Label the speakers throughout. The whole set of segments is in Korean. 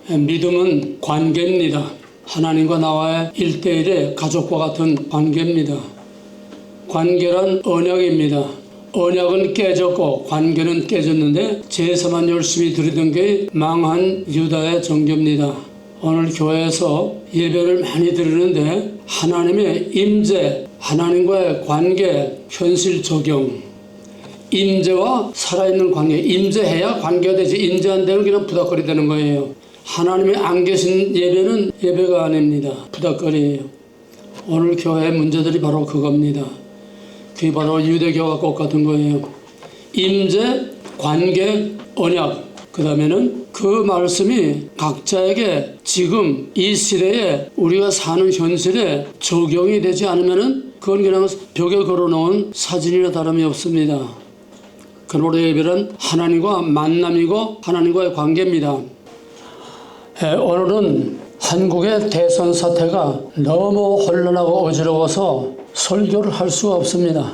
Speaker 1: 믿음은 관계입니다. 하나님과 나와의 1대1의 가족과 같은 관계입니다. 관계란 언약입니다. 언약은 깨졌고 관계는 깨졌는데 제사만 열심히 드리던 게 망한 유다의 종교입니다. 오늘 교회에서 예배를 많이 드리는데 하나님의 임재, 하나님과의 관계, 현실 적용, 임재와 살아있는 관계, 임재해야 관계가 되지 임재 안 되면 그냥 부닥거리 되는 거예요. 하나님이 안 계신 예배는 예배가 아닙니다. 부닥거리예요. 오늘 교회의 문제들이 바로 그겁니다. 그게 바로 유대교와 똑같은 거예요. 임재, 관계, 언약, 그 다음에는 그 말씀이 각자에게 지금 이 시대에 우리가 사는 현실에 적용이 되지 않으면은 그건 그냥 벽에 걸어놓은 사진이나 다름이 없습니다. 그러므로 예배는 하나님과 만남이고 하나님과의 관계입니다. 오늘은 한국의 대선 사태가 너무 혼란하고 어지러워서 설교를 할 수가 없습니다.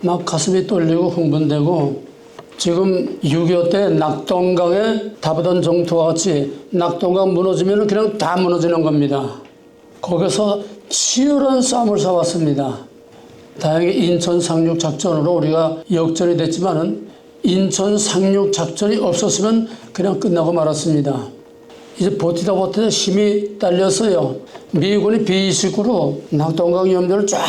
Speaker 1: 막 가슴이 떨리고 흥분되고 지금 6.25 때 낙동강에 답하던 정토와 같이 낙동강 무너지면 그냥 다 무너지는 겁니다. 거기서 치열한 싸움을 싸웠습니다. 다행히 인천 상륙 작전으로 우리가 역전이 됐지만은 인천 상륙 작전이 없었으면 그냥 끝나고 말았습니다. 이제 버티다 힘이 딸렸어요. 미군이 B-29로 낙동강 염도를 쫙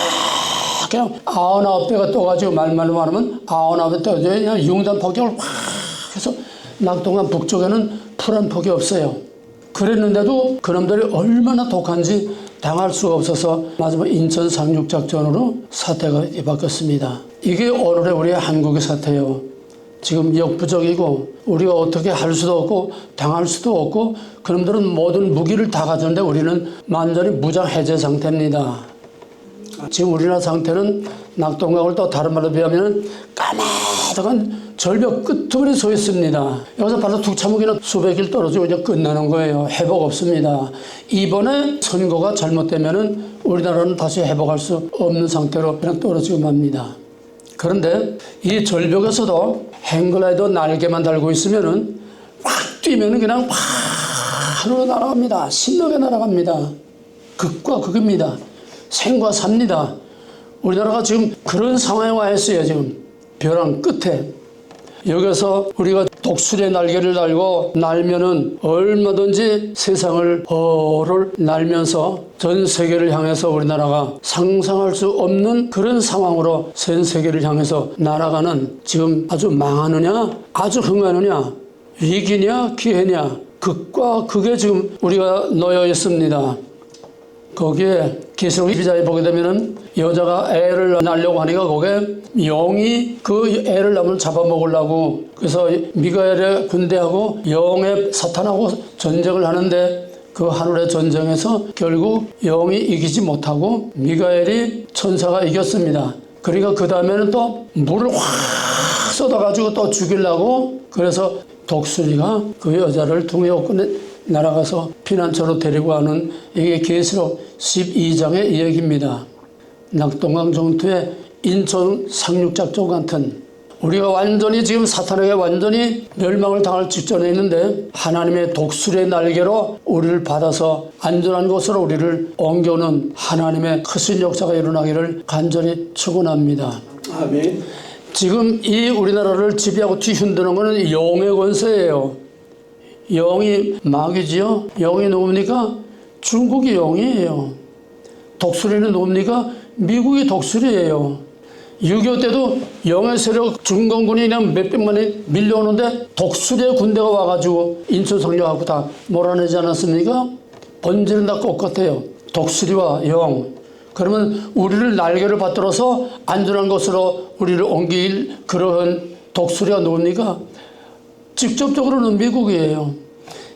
Speaker 1: 그냥 99대가 떠가지고 말말로 말하면 99대 떠가지고 그냥 융단 폭격을 확 해서 낙동강 북쪽에는 풀한 폭이 없어요. 그랬는데도 그놈들이 얼마나 독한지 당할 수가 없어서 마지막 인천 상륙작전으로 사태가 바뀌었습니다. 이게 오늘의 우리의 한국의 사태예요. 지금 역부족이고 우리가 어떻게 할 수도 없고 당할 수도 없고 그놈들은 모든 무기를 다 가졌는데 우리는 완전히 무장 해제 상태입니다. 지금 우리나라 상태는 낙동강을 또 다른 말로 비하면 까마득한 절벽 끝부분에 서 있습니다. 여기서 바로 툭 참으기는 수백 일 떨어지고 이제 끝나는 거예요. 회복 없습니다. 이번에 선거가 잘못되면은 우리나라는 다시 회복할 수 없는 상태로 그냥 떨어지고 맙니다. 그런데 이 절벽에서도 행글라이더 날개만 달고 있으면은 확 뛰면은 그냥 확 하늘로 날아갑니다. 신나게 날아갑니다. 극과 극입니다. 생과 삽니다. 우리나라가 지금 그런 상황에 와 있어요. 지금 벼랑 끝에. 여기서 우리가 독수리의 날개를 달고 날면은 얼마든지 세상을 허를 날면서 전 세계를 향해서 우리나라가 상상할 수 없는 그런 상황으로 전 세계를 향해서 날아가는 지금 아주 망하느냐 아주 흥하느냐 위기냐 기회냐 극과 극에 지금 우리가 놓여 있습니다. 거기에 계시록 12장에 보게 되면은 여자가 애를 낳으려고 하니까 거기에 영이 그 애를 낳으면 잡아먹으려고 그래서 미가엘의 군대하고 영의 사탄하고 전쟁을 하는데 그 하늘의 전쟁에서 결국 영이 이기지 못하고 미가엘이 천사가 이겼습니다. 그러니까 그 다음에는 또 물을 확 쏟아가지고 또 죽이려고 그래서 독수리가 그 여자를 등에 업고 날아가서 피난처로 데리고 가는 이게 계시록 12장의 이야기입니다. 낙동강 정토의 인천 상륙작전 같은 우리가 완전히 지금 사탄에게 완전히 멸망을 당할 직전에 있는데 하나님의 독수리의 날개로 우리를 받아서 안전한 곳으로 우리를 옮겨오는 하나님의 크신 역사가 일어나기를 간절히 축원합니다.
Speaker 2: 아멘.
Speaker 1: 지금 이 우리나라를 지배하고 뒤흔드는 것은 영의 권세예요. 영이 마귀지요? 영이 누굽니까? 중국이 영이에요. 독수리는 누굽니까? 미국이 독수리예요. 6.25 때도 영의 세력 중공군이 그냥 몇백만이 밀려오는데 독수리의 군대가 와가지고 인천 상륙하고 다 몰아내지 않았습니까? 본질은 다 똑같아요. 독수리와 영. 그러면 우리를 날개를 받들어서 안전한 곳으로 우리를 옮길 그러한 독수리가 누굽니까? 직접적으로는 미국이에요.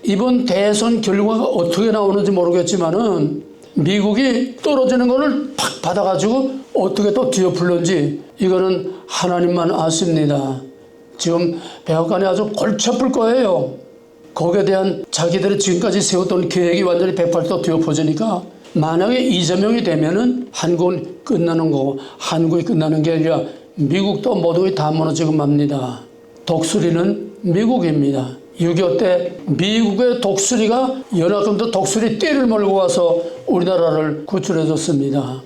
Speaker 1: 이번 대선 결과가 어떻게 나오는지 모르겠지만은 미국이 떨어지는 거를 팍 받아가지고 어떻게 또 뒤엎을는지 이거는 하나님만 아십니다. 지금 백악관이 아주 골치 아플 거예요. 거기에 대한 자기들이 지금까지 세웠던 계획이 완전히 180도 뒤엎어지니까 만약에 이재명이 되면은 한국은 끝나는 거고 한국이 끝나는 게 아니라 미국도 모두 다 무너지고 맙니다. 독수리는 미국입니다. 6.25 때 미국의 독수리가 연합군도 독수리 띠를 몰고 와서 우리나라를 구출해 줬습니다.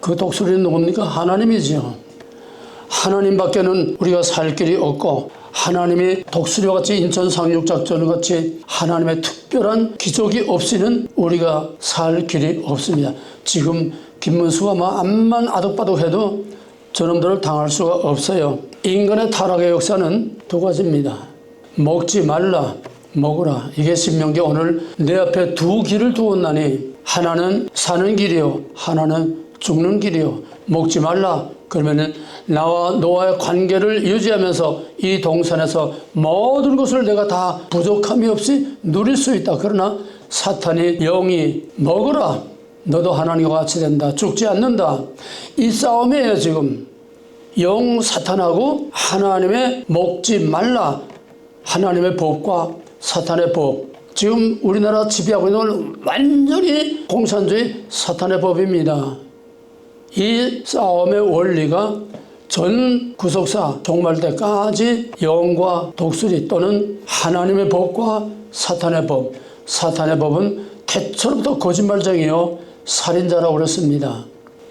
Speaker 1: 그 독수리는 누굽니까? 하나님이죠. 하나님밖에는 우리가 살 길이 없고, 하나님이 독수리와 같이 인천 상륙작전과 같이 하나님의 특별한 기적이 없이는 우리가 살 길이 없습니다. 지금 김문수가 암만 아득바득해도 저놈들을 당할 수가 없어요. 인간의 타락의 역사는 두 가지입니다. 먹지 말라, 먹으라. 이게 신명기. 오늘 내 앞에 두 길을 두었나니 하나는 사는 길이요, 하나는 죽는 길이요. 먹지 말라. 그러면은 나와 너와의 관계를 유지하면서 이 동산에서 모든 것을 내가 다 부족함이 없이 누릴 수 있다. 그러나 사탄이 영이 먹으라. 너도 하나님과 같이 된다. 죽지 않는다. 이 싸움이에요 지금. 영 사탄하고 하나님의 먹지 말라. 하나님의 법과 사탄의 법. 지금 우리나라 지배하고 있는 건 완전히 공산주의 사탄의 법입니다. 이 싸움의 원리가 전 구속사 종말 때까지 영과 독수리 또는 하나님의 법과 사탄의 법. 사탄의 법은 태초부터 거짓말쟁이요 살인자라고 그랬습니다.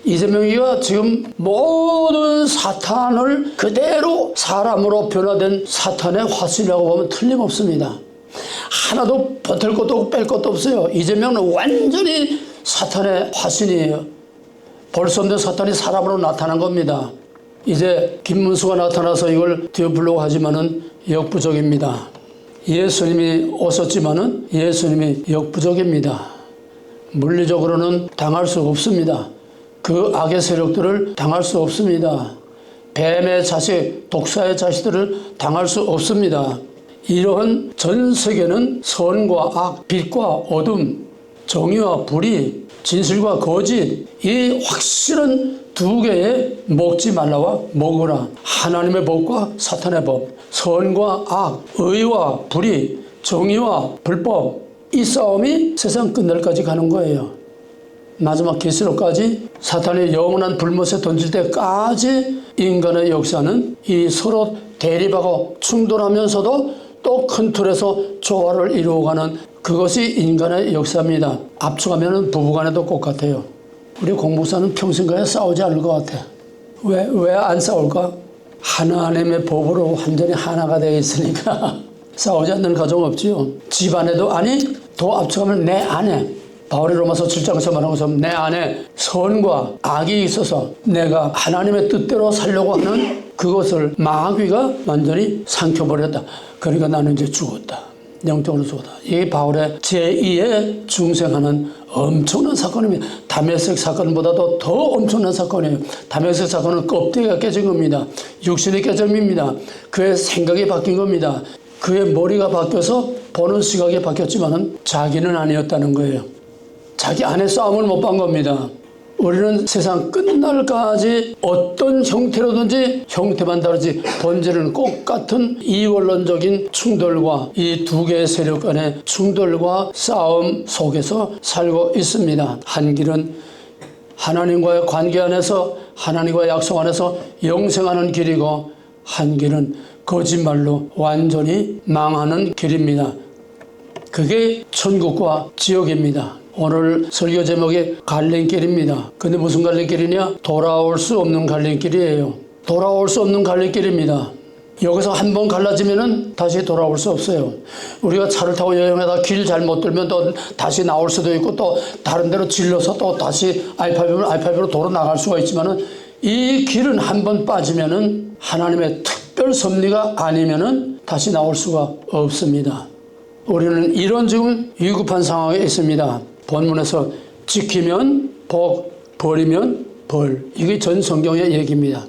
Speaker 1: 이재명이가 지금 모든 사탄을 그대로 사람으로 변화된 사탄의 화신이라고 보면 틀림없습니다. 하나도 보탤 것도 없고 뺄 것도 없어요. 이재명은 완전히 사탄의 화신이에요. 볼 수 없는 사탄이 사람으로 나타난 겁니다. 이제 김문수가 나타나서 이걸 뒤엎으려고 하지만은 역부족입니다. 예수님이 오셨지만은 예수님이 역부족입니다. 물리적으로는 당할 수 없습니다. 그 악의 세력들을 당할 수 없습니다. 뱀의 자식, 독사의 자식들을 당할 수 없습니다. 이러한 전 세계는 선과 악, 빛과 어둠, 정의와 불의, 진실과 거짓, 이 확실한 두 개의 먹지 말라와 먹으라. 하나님의 법과 사탄의 법, 선과 악, 의와 불의, 정의와 불법, 이 싸움이 세상 끝날까지 가는 거예요. 마지막 계시록까지 사탄의 영원한 불못에 던질 때까지 인간의 역사는 이 서로 대립하고 충돌하면서도 또 큰 틀에서 조화를 이루어가는 그것이 인간의 역사입니다. 압축하면 부부간에도 똑같아요. 우리 공복사는 평생가에 싸우지 않을 것 같아. 왜 안 싸울까? 하나님의 법으로 완전히 하나가 되어 있으니까 싸우지 않는 가정 없지요. 집안에도 아니 더 압축하면 내 안에 바울이 로마서 7장에서 말한 것처럼 내 안에 선과 악이 있어서 내가 하나님의 뜻대로 살려고 하는 그것을 마귀가 완전히 삼켜버렸다. 그러니까 나는 이제 죽었다. 영적으로 죽었다. 이게 바울의 제2의 중생하는 엄청난 사건입니다. 다메섹 사건보다도 더 엄청난 사건이에요. 다메섹 사건은 껍데기가 깨진 겁니다. 육신이 깨짐입니다. 그의 생각이 바뀐 겁니다. 그의 머리가 바뀌어서 보는 시각이 바뀌었지만 자기는 아니었다는 거예요. 자기 안에 싸움을 못 본 겁니다. 우리는 세상 끝날까지 어떤 형태로든지 형태만 다르지 본질은 똑같은 이원론적인 충돌과 이 두 개의 세력 간의 충돌과 싸움 속에서 살고 있습니다. 한 길은 하나님과의 관계 안에서 하나님과의 약속 안에서 영생하는 길이고 한 길은 거짓말로 완전히 망하는 길입니다. 그게 천국과 지옥입니다. 오늘 설교 제목이 갈림길입니다. 근데 무슨 갈림길이냐? 돌아올 수 없는 갈림길이에요. 돌아올 수 없는 갈림길입니다. 여기서 한 번 갈라지면은 다시 돌아올 수 없어요. 우리가 차를 타고 여행하다 길 잘못 들면 또 다시 나올 수도 있고 또 다른 데로 질러서 또 다시 I5로 도로 나갈 수가 있지만은 이 길은 한 번 빠지면은 하나님의 특별 섭리가 아니면은 다시 나올 수가 없습니다. 우리는 이런 지금 위급한 상황에 있습니다. 본문에서 지키면 복, 버리면 벌. 이게 전 성경의 얘기입니다.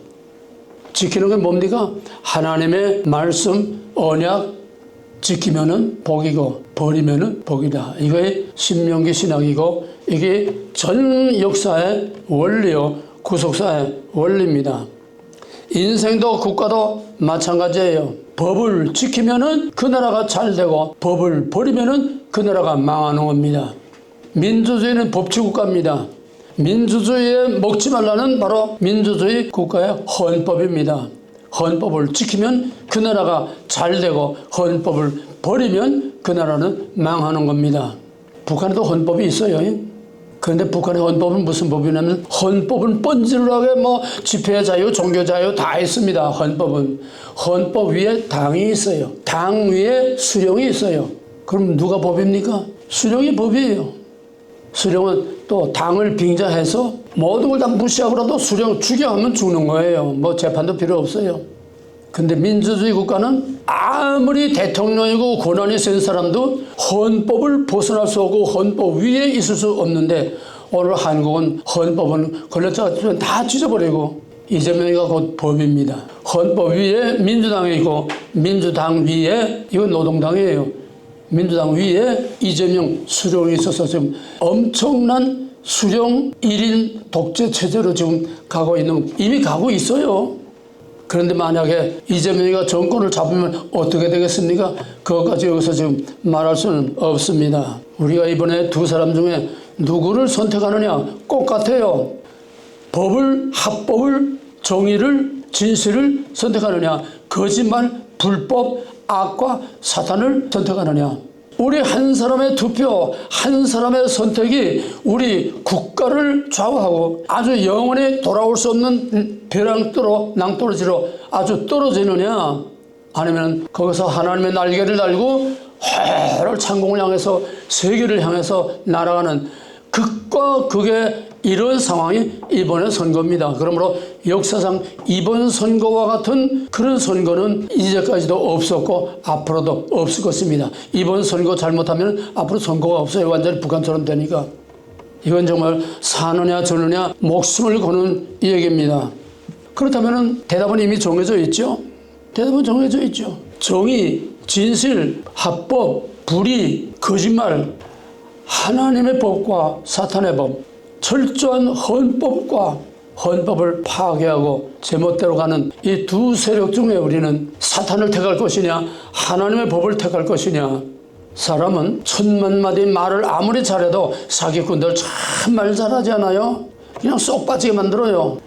Speaker 1: 지키는 건 뭡니까? 하나님의 말씀, 언약 지키면은 복이고 버리면은 복이다. 이게 신명기 신학이고 이게 전 역사의 원리요, 구속사의 원리입니다. 인생도 국가도 마찬가지예요. 법을 지키면은 그 나라가 잘 되고 법을 버리면은 그 나라가 망하는 겁니다. 민주주의는 법치국가입니다. 민주주의에 먹지 말라는 바로 민주주의 국가의 헌법입니다. 헌법을 지키면 그 나라가 잘 되고 헌법을 버리면 그 나라는 망하는 겁니다. 북한에도 헌법이 있어요. 그런데 북한의 헌법은 무슨 법이냐면 헌법은 뻔질하게 집회 자유, 종교 자유 다 있습니다. 헌법 위에 당이 있어요. 당 위에 수령이 있어요. 그럼 누가 법입니까? 수령이 법이에요. 수령은 또 당을 빙자해서 모든 걸 다 무시하고라도 수령 죽여하면 죽는 거예요. 재판도 필요 없어요. 근데 민주주의 국가는 아무리 대통령이고 권한이 센 사람도 헌법을 벗어날 수 없고 헌법 위에 있을 수 없는데 오늘 한국은 헌법은 권력자가 다 찢어버리고 이재명이가 곧 법입니다. 헌법 위에 민주당이 있고 민주당 위에 이건 노동당이에요. 민주당 위에 이재명 수령이 있어서 지금 엄청난 수령 1인 독재 체제로 지금 이미 가고 있어요. 그런데 만약에 이재명이가 정권을 잡으면 어떻게 되겠습니까? 그것까지 여기서 지금 말할 수는 없습니다. 우리가 이번에 두 사람 중에 누구를 선택하느냐 똑같아요. 합법을, 정의를, 진실을 선택하느냐, 거짓말, 불법, 악과 사탄을 선택하느냐. 우리 한 사람의 투표, 한 사람의 선택이 우리 국가를 좌우하고 아주 영원히 돌아올 수 없는 벼랑도로 낭떠러지로 아주 떨어지느냐, 아니면 거기서 하나님의 날개를 달고 회를 창공을 향해서 세계를 향해서 날아가는 극과 극의 이런 상황이 이번의 선거입니다. 그러므로 역사상 이번 선거와 같은 그런 선거는 이제까지도 없었고 앞으로도 없을 것입니다. 이번 선거 잘못하면 앞으로 선거가 없어요. 완전히 북한처럼 되니까. 이건 정말 사느냐 저느냐 목숨을 거는 얘기입니다. 그렇다면 대답은 이미 정해져 있죠. 대답은 정해져 있죠. 정의, 진실, 합법, 불의, 거짓말, 하나님의 법과 사탄의 법, 철저한 헌법과 헌법을 파괴하고 제멋대로 가는 이 두 세력 중에 우리는 사탄을 택할 것이냐 하나님의 법을 택할 것이냐. 사람은 천만 마디 말을 아무리 잘해도 사기꾼들 참말 잘하지 않아요? 그냥 쏙 빠지게 만들어요.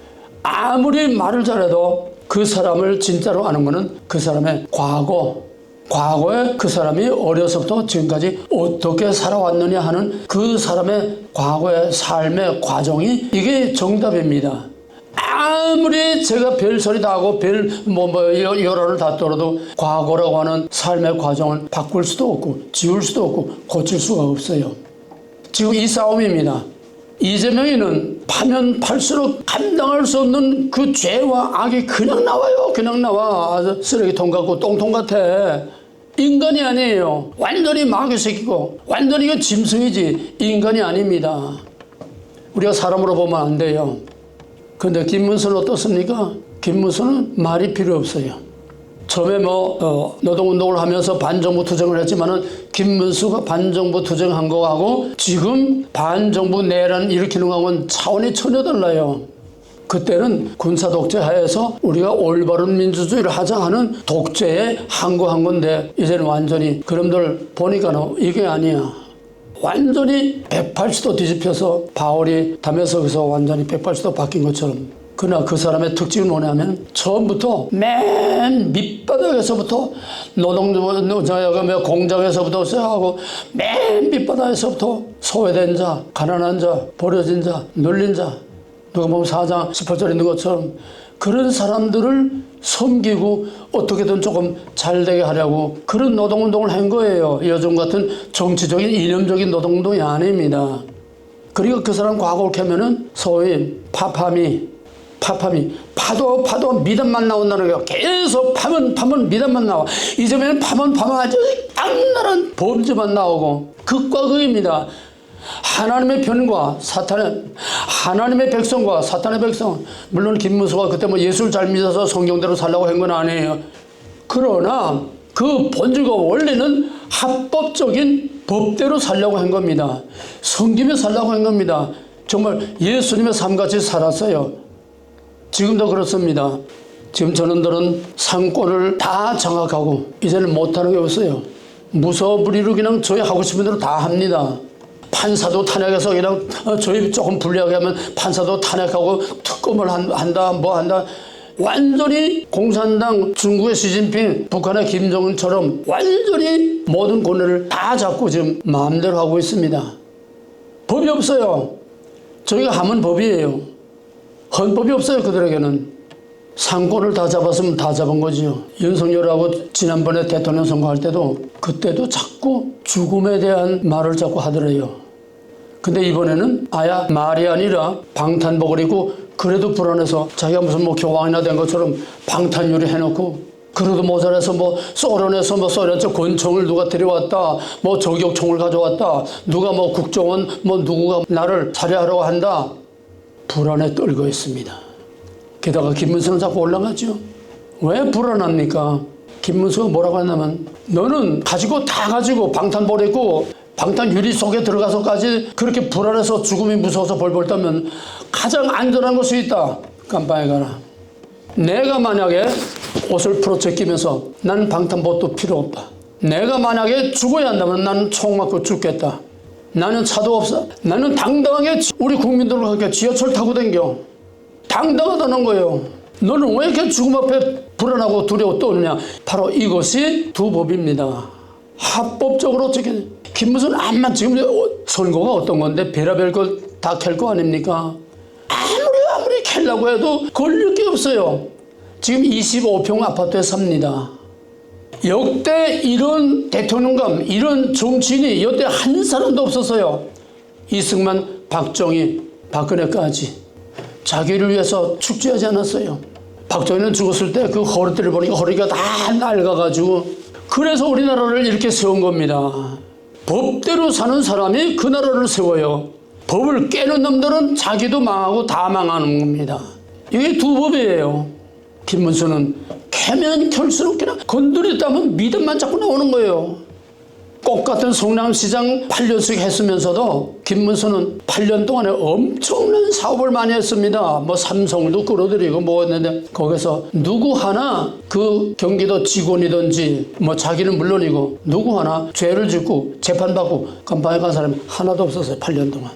Speaker 1: 아무리 말을 잘해도 그 사람을 진짜로 아는 것은 그 사람의 과거에 그 사람이 어려서부터 지금까지 어떻게 살아왔느냐 하는 그 사람의 과거의 삶의 과정이 이게 정답입니다. 아무리 제가 별소리 다 하고 여론을 다 떨어도 과거라고 하는 삶의 과정을 바꿀 수도 없고 지울 수도 없고 고칠 수가 없어요. 지금 이 싸움입니다. 이재명이는 파면 팔수록 감당할 수 없는 그 죄와 악이 그냥 나와요. 그냥 나와. 아주 쓰레기통 같고 똥통 같아. 인간이 아니에요. 완전히 마귀 새끼고 완전히 이거 짐승이지 인간이 아닙니다. 우리가 사람으로 보면 안 돼요. 그런데 김문수는 어떻습니까? 김문수는 말이 필요 없어요. 처음에 노동운동을 하면서 반정부 투쟁을 했지만은 김문수가 반정부 투쟁한 거하고 지금 반정부 내란 일으키는 거하고는 차원이 전혀 달라요. 그때는 군사 독재 하에서 우리가 올바른 민주주의를 하자 하는 독재에 항거한 건데 이제는 완전히 그놈들 보니까 이게 아니야. 완전히 180도 뒤집혀서 바울이 담에서에서 완전히 180도 바뀐 것처럼. 그러나 그 사람의 특징은 뭐냐면 처음부터 맨 밑바닥에서부터 공장에서부터 시작하고 맨 밑바닥에서부터 소외된 자, 가난한 자, 버려진 자, 눌린 자, 누가 보면 4장 18절 있는 것처럼 그런 사람들을 섬기고 어떻게든 조금 잘되게 하려고 그런 노동운동을 한 거예요. 요즘 같은 정치적인 이념적인 노동운동이 아닙니다. 그리고 그 사람 과거를 캐면은 소위 파파미 파도 미담만 나온다는 거예요. 계속 파면 미담만 나와. 이제는 파면 아주 악랄한 범죄만 나오고 극과 극입니다. 하나님의 편과 하나님의 백성과 사탄의 백성. 물론 김문수가 그때 예수를 잘 믿어서 성경대로 살라고 한 건 아니에요. 그러나 그 본질과 원리는 합법적인 법대로 살려고 한 겁니다. 섬기며 살려고 한 겁니다. 정말 예수님의 삶같이 살았어요. 지금도 그렇습니다. 지금 저놈들은 상권을 다 장악하고 이제는 못하는 게 없어요. 무소불위로 그냥 저희 하고 싶은 대로 다 합니다. 판사도 탄핵해서 그냥 저희 조금 불리하게 하면 판사도 탄핵하고 특검을 한다 뭐 한다. 완전히 공산당, 중국의 시진핑, 북한의 김정은처럼 완전히 모든 권력을 다 잡고 지금 마음대로 하고 있습니다. 법이 없어요. 저희가 하면 법이에요. 헌법이 없어요. 그들에게는. 상권을 다 잡았으면 다 잡은 거지요. 윤석열하고 지난번에 대통령 선거할 때도 그때도 자꾸 죽음에 대한 말을 자꾸 하더래요. 근데 이번에는 아예 말이 아니라 방탄복을 입고 그래도 불안해서 자기가 무슨 뭐 교황이나 된 것처럼 방탄유리 해놓고 그래도 모자라서 뭐 소련에서 뭐 소련 쪽 권총을 누가 데려왔다, 뭐 저격총을 가져왔다, 누가 뭐 국정원 뭐 누구가 나를 살해하려고 한다. 불안에 떨고 있습니다. 게다가 김문수는 자꾸 올라가죠. 왜 불안합니까? 김문수가 뭐라고 했냐면 너는 가지고 다 가지고 방탄복 입고 방탄 유리 속에 들어가서까지 그렇게 불안해서 죽음이 무서워서 벌벌 떨면 가장 안전한 곳이 있다. 깜빵에 가라. 내가 만약에 옷을 풀어제끼면서 난 방탄복도 필요 없다. 내가 만약에 죽어야 한다면 나는 총 맞고 죽겠다. 나는 차도 없어. 나는 당당하게 우리 국민들과 함께 지하철 타고 댕겨. 당당하다는 거예요. 너는 왜 이렇게 죽음 앞에 불안하고 두려워 떠오르냐. 바로 이것이 두 법입니다. 합법적으로 어떻게 김무선 암만 지금 선거가 어떤 건데 별의별 걸 다 캘 거 아닙니까? 아무리 캘려고 해도 걸릴 게 없어요. 지금 25평 아파트에 삽니다. 역대 이런 대통령감, 이런 정치인이 여태 한 사람도 없었어요. 이승만, 박정희, 박근혜까지 자기를 위해서 축제하지 않았어요. 박정희는 죽었을 때 그 허리띠를 보니까 허리가 다 낡아가지고 그래서 우리나라를 이렇게 세운 겁니다. 법대로 사는 사람이 그 나라를 세워요. 법을 깨는 놈들은 자기도 망하고 다 망하는 겁니다. 이게 두 법이에요. 김문수는 캐면 켤수록 그냥 건드렸다면 믿음만 자꾸 나오는 거예요. 꽃 같은 성남시장 8년씩 했으면서도 김문수는 8년 동안에 엄청난 사업을 많이 했습니다. 뭐 삼성도 끌어들이고 뭐 했는데 거기서 누구 하나 그 경기도 직원이든지 뭐 자기는 물론이고 누구 하나 죄를 짓고 재판받고 감방에 간 사람이 하나도 없었어요. 8년 동안.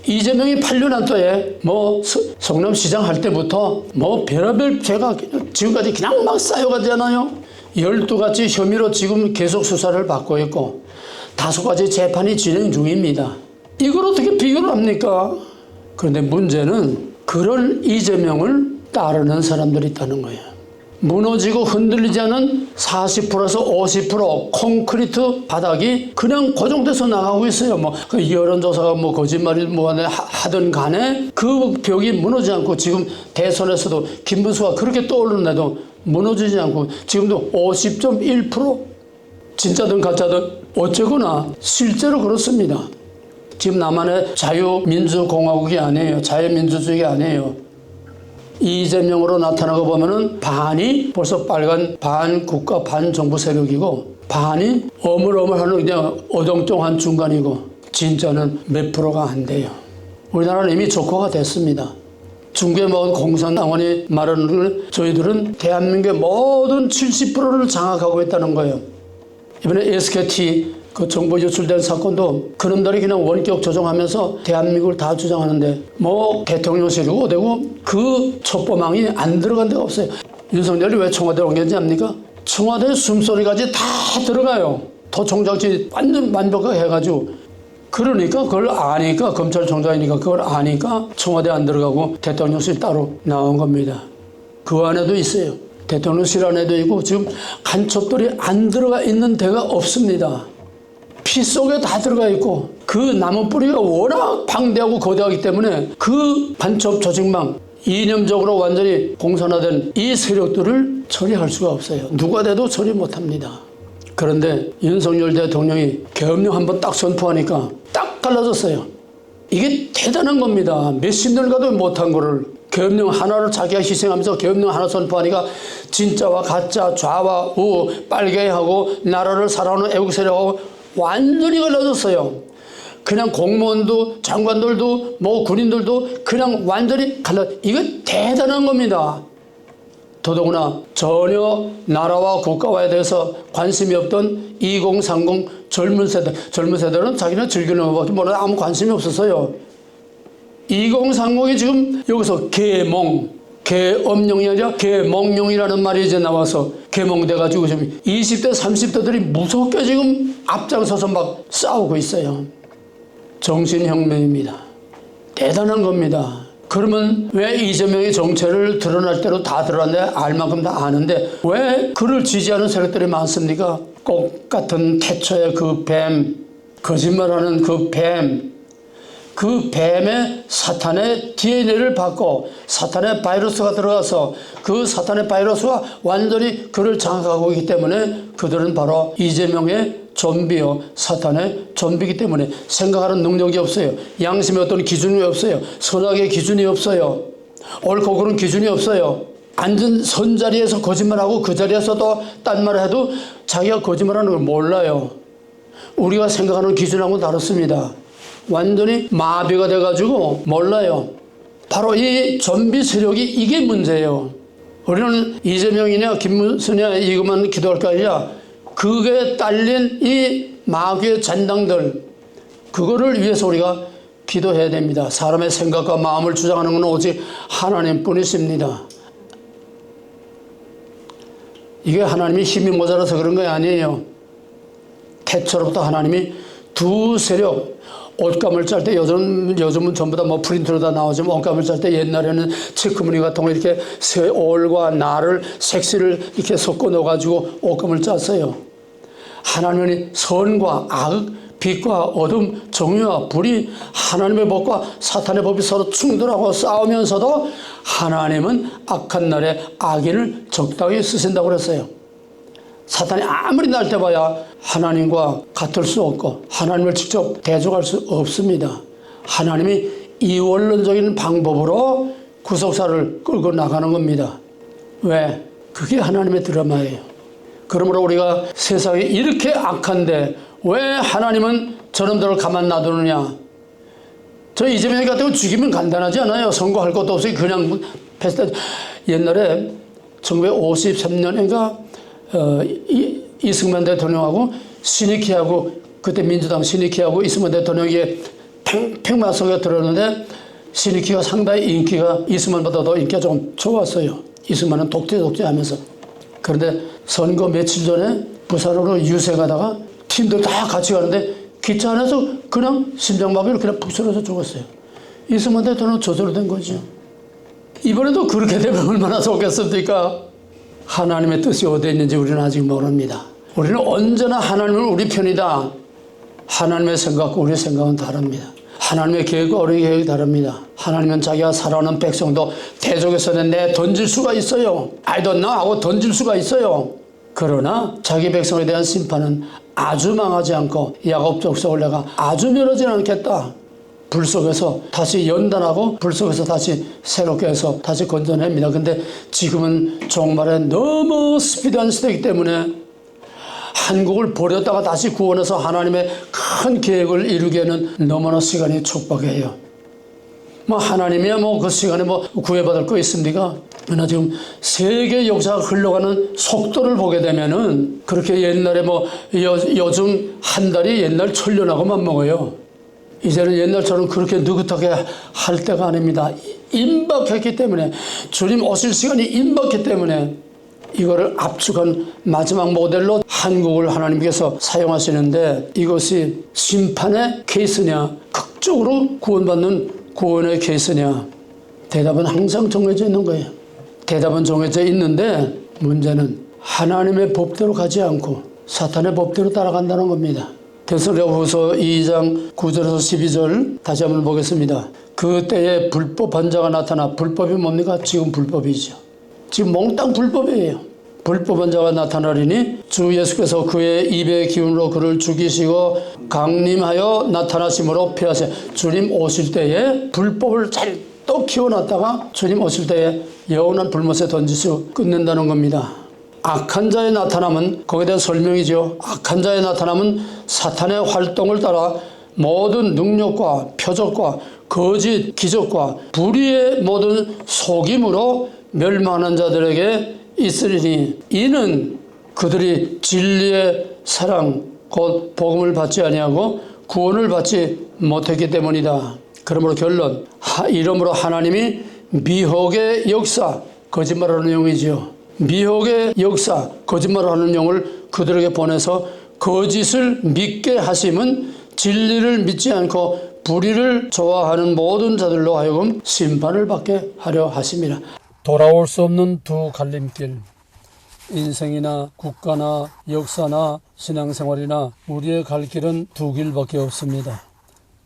Speaker 1: 이재명이 8년 한도에 뭐 성남시장 할 때부터 뭐 별의별 죄가 지금까지 그냥 막 쌓여가잖아요. 12가지 혐의로 지금 계속 수사를 받고 있고 5가지 재판이 진행 중입니다. 이걸 어떻게 비교를 합니까? 그런데 문제는 그런 이재명을 따르는 사람들이 있다는 거예요. 무너지고 흔들리지 않은 40%에서 50% 콘크리트 바닥이 그냥 고정돼서 나가고 있어요. 뭐 그 여론조사가 뭐 거짓말이 뭐 하든 간에 그 벽이 무너지지 않고 지금 대선에서도 김문수가 그렇게 떠오르는데도 무너지지 않고 지금도 50.1% 진짜든 가짜든 어쨌거나 실제로 그렇습니다. 지금 남한의 자유민주공화국이 아니에요. 자유민주주의가 아니에요. 이재명으로 나타나고 보면은 반이 벌써 빨간 반국가 반정부 세력이고 반이 어물어물하는 그냥 어정쩡한 중간이고 진짜는 몇 프로가 안 돼요. 우리나라는 이미 적화가 됐습니다. 중국의 모든 공산당원이 말하는 걸 저희들은 대한민국의 모든 70%를 장악하고 있다는 거예요. 이번에 SKT 그 정보 유출된 사건도 그놈들이 그냥 원격 조정하면서 대한민국을 다 주장하는데 뭐 대통령실이고 어디고 그 첩보망이 안 들어간 데가 없어요. 윤석열이 왜 청와대로 옮겼는지 압니까? 청와대 숨소리까지 다 들어가요. 도청장치 완전 완벽하게 해가지고. 그러니까 그걸 아니까 검찰총장이니까 그걸 아니까 청와대 안 들어가고 대통령실 따로 나온 겁니다. 그 안에도 있어요. 대통령실 안에도 있고 지금 간첩들이 안 들어가 있는 데가 없습니다. 피 속에 다 들어가 있고 그 나무 뿌리가 워낙 방대하고 거대하기 때문에 그 간첩 조직망 이념적으로 완전히 공산화된 이 세력들을 처리할 수가 없어요. 누가 돼도 처리 못합니다. 그런데 윤석열 대통령이 계엄령 한번 딱 선포하니까 딱 갈라졌어요. 이게 대단한 겁니다. 몇십 년 가도 못한 거를 계엄령 하나를 자기가 희생하면서 계엄령 하나 선포하니까 진짜와 가짜, 좌와 우, 빨개하고 나라를 사랑하는 애국 세력하고 완전히 갈라졌어요. 그냥 공무원도 장관들도 뭐 군인들도 그냥 완전히 이거 대단한 겁니다. 더더구나 전혀 나라와 국가와에 대해서 관심이 없던 2030 젊은 세대는 자기는 즐기는 것밖에 몰라 아무 관심이 없었어요. 2030이 지금 여기서 계몽 계엄령이 아니라 계몽령이라는 말이 이제 나와서 계몽돼가지고 지금 20대 30대들이 무섭게 지금 앞장서서 막 싸우고 있어요. 정신혁명입니다. 대단한 겁니다. 그러면 왜 이재명의 정체를 드러날 대로 다 드러났는데 알 만큼 다 아는데 왜 그를 지지하는 세력들이 많습니까? 꽃 같은 태초의 그 뱀, 거짓말하는 그 뱀, 그 뱀의 사탄의 DNA를 받고 사탄의 바이러스가 들어가서 그 사탄의 바이러스가 완전히 그를 장악하고 있기 때문에 그들은 바로 이재명의 좀비요, 사탄의 좀비이기 때문에 생각하는 능력이 없어요. 양심의 어떤 기준이 없어요. 선악의 기준이 없어요. 옳고 그른 기준이 없어요. 앉은 선자리에서 거짓말하고 그 자리에서 또 딴 말을 해도 자기가 거짓말하는 걸 몰라요. 우리가 생각하는 기준하고는 다릅니다. 완전히 마비가 돼가지고 몰라요. 바로 이 좀비 세력이 이게 문제예요. 우리는 이재명이냐 김문수냐 이것만 기도할 거 아니냐. 그게 딸린 이 마귀의 잔당들, 그거를 위해서 우리가 기도해야 됩니다. 사람의 생각과 마음을 주장하는 건 오직 하나님뿐이십니다. 이게 하나님이 힘이 모자라서 그런 거 아니에요. 태초로부터 하나님이 두 세력, 옷감을 짤 때 요즘은 전부 다 뭐 프린트로 다 나오지만 옷감을 짤 때 옛날에는 체크무늬 같은 거 이렇게 세올과 나를 색시를 이렇게 섞어 넣어가지고 옷감을 짰어요. 하나님은 선과 악, 빛과 어둠, 정의와 불이 하나님의 법과 사탄의 법이 서로 충돌하고 싸우면서도 하나님은 악한 날에 악인을 적당히 쓰신다고 그랬어요. 사탄이 아무리 날때봐야 하나님과 같을 수 없고 하나님을 직접 대적할 수 없습니다. 하나님이 이원론적인 방법으로 구속사를 끌고 나가는 겁니다. 왜? 그게 하나님의 드라마예요. 그러므로 우리가 세상이 이렇게 악한데 왜 하나님은 저놈들을 가만 놔두느냐? 저 이재명 같은 거 죽이면 간단하지 않아요. 선고할 것도 없이 그냥 패스트. 옛날에 1953년인가 이승만 대통령하고 신익희하고 그때 민주당 신익희하고 이승만 대통령이 팽팽 속에 들었는데 신익희가 상당히 인기가 이승만보다 더 인기가 좀 좋았어요. 이승만은 독재하면서. 그런데 선거 며칠 전에 부산으로 유세 가다가 팀들 다 같이 가는데 기차 안에서 그냥 심장마비로 그냥 푹 쓰러져 죽었어요. 이승만 대통령은 저절로 된 거죠. 이번에도 그렇게 되면 얼마나 좋겠습니까? 하나님의 뜻이 어디에 있는지 우리는 아직 모릅니다. 우리는 언제나 하나님은 우리 편이다. 하나님의 생각과 우리의 생각은 다릅니다. 하나님의 계획과 우리의 계획이 다릅니다. 하나님은 자기가 사랑하는 백성도 대적에서는 내 던질 수가 있어요. I don't know 하고 던질 수가 있어요. 그러나 자기 백성에 대한 심판은 아주 망하지 않고 야곱 족속을 내가 아주 멸하지 않겠다. 불 속에서 다시 연단하고 불 속에서 다시 새롭게 해서 다시 건져냅니다. 근데 지금은 정말에 너무 스피드한 시대이기 때문에 한국을 버렸다가 다시 구원해서 하나님의 큰 계획을 이루기에는 너무나 시간이 촉박해요. 뭐 하나님이야 뭐 그 시간에 뭐 구해받을 거 있습니까? 그러나 지금 세계 역사가 흘러가는 속도를 보게 되면은 그렇게 옛날에 뭐 요즘 한 달이 옛날 천년하고 맞먹어요. 이제는 옛날처럼 그렇게 느긋하게 할 때가 아닙니다. 임박했기 때문에 주님 오실 시간이 임박했기 때문에 이거를 압축한 마지막 모델로 한국을 하나님께서 사용하시는데 이것이 심판의 케이스냐 극적으로 구원받는 구원의 케이스냐 대답은 항상 정해져 있는 거예요. 대답은 정해져 있는데 문제는 하나님의 법대로 가지 않고 사탄의 법대로 따라간다는 겁니다. 데살로니가후서 2장 9절에서 12절 다시 한번 보겠습니다. 그때에 불법한 자가 나타나 불법이 뭡니까? 지금 불법이죠. 지금 몽땅 불법이에요. 불법한 자가 나타나리니 주 예수께서 그의 입의 기운으로 그를 죽이시고 강림하여 나타나심으로 피하세. 주님 오실 때에 불법을 잘 또 키워놨다가 주님 오실 때에 영원한 불못에 던지시고 끝낸다는 겁니다. 악한 자의 나타남은 거기에 대한 설명이죠. 악한 자의 나타남은 사탄의 활동을 따라 모든 능력과 표적과 거짓 기적과 불의의 모든 속임으로 멸망하는 자들에게 있으리니 이는 그들이 진리의 사랑 곧 복음을 받지 아니하고 구원을 받지 못했기 때문이다. 그러므로 결론 이러므로 하나님이 미혹의 역사, 거짓말하는 영이지요. 미혹의 역사, 거짓말하는 영을 그들에게 보내서 거짓을 믿게 하심은 진리를 믿지 않고 불의를 좋아하는 모든 자들로 하여금 심판을 받게 하려 하심이라. 돌아올 수 없는 두 갈림길, 인생이나 국가나 역사나 신앙생활이나 우리의 갈 길은 두 길밖에 없습니다.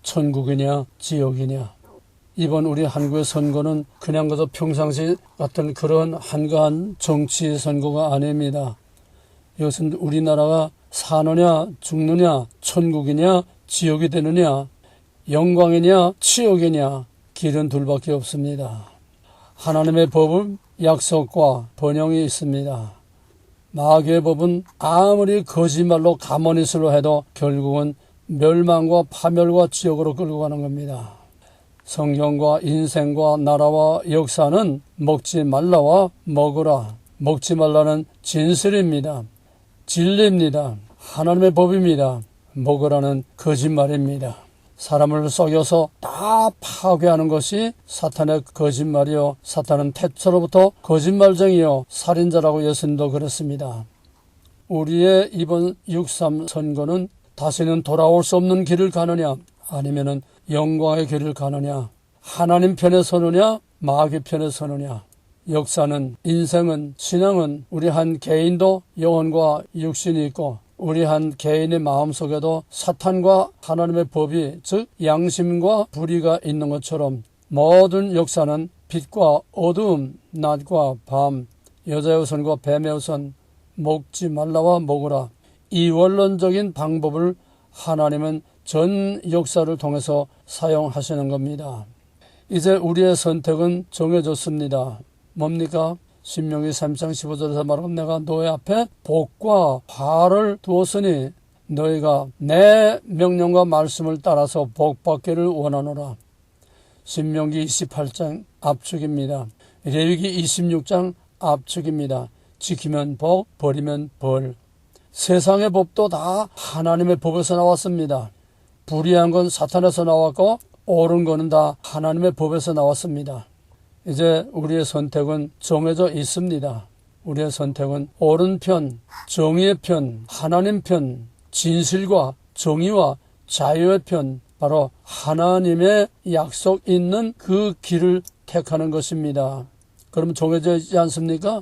Speaker 1: 천국이냐 지옥이냐. 이번 우리 한국의 선거는 그냥 그저 평상시 같은 그런 한가한 정치 선거가 아닙니다. 이것은 우리나라가 사느냐 죽느냐, 천국이냐 지옥이 되느냐, 영광이냐 치욕이냐, 길은 둘밖에 없습니다. 하나님의 법은 약속과 번영이 있습니다. 마귀의 법은 아무리 거짓말로 가모니스로 해도 결국은 멸망과 파멸과 지옥으로 끌고 가는 겁니다. 성경과 인생과 나라와 역사는 먹지 말라와 먹으라. 먹지 말라는 진실입니다. 진리입니다. 하나님의 법입니다. 먹으라는 거짓말입니다. 사람을 속여서 다 파괴하는 것이 사탄의 거짓말이요, 사탄은 태초로부터 거짓말쟁이요 살인자라고 예수님도 그랬습니다. 우리의 이번 6.3 선거는 다시는 돌아올 수 없는 길을 가느냐, 아니면은 영광의 길을 가느냐, 하나님 편에 서느냐 마귀 편에 서느냐. 역사는, 인생은, 신앙은 우리 한 개인도 영혼과 육신이 있고 우리 한 개인의 마음속에도 사탄과 하나님의 법이, 즉 양심과 불의가 있는 것처럼 모든 역사는 빛과 어두움, 낮과 밤, 여자의 우선과 뱀의 우선, 먹지 말라와 먹으라, 이 원론적인 방법을 하나님은 전 역사를 통해서 사용하시는 겁니다. 이제 우리의 선택은 정해졌습니다. 뭡니까? 신명기 3장 15절에서 말하고 내가 너희 앞에 복과 화를 두었으니 너희가 내 명령과 말씀을 따라서 복받기를 원하노라. 신명기 28장 압축입니다. 레위기 26장 압축입니다. 지키면 복, 버리면 벌. 세상의 법도 다 하나님의 법에서 나왔습니다. 불의한 건 사탄에서 나왔고 옳은 거는 다 하나님의 법에서 나왔습니다. 이제 우리의 선택은 정해져 있습니다. 우리의 선택은 옳은 편, 정의의 편, 하나님 편, 진실과 정의와 자유의 편, 바로 하나님의 약속 있는 그 길을 택하는 것입니다. 그럼 정해져 있지 않습니까?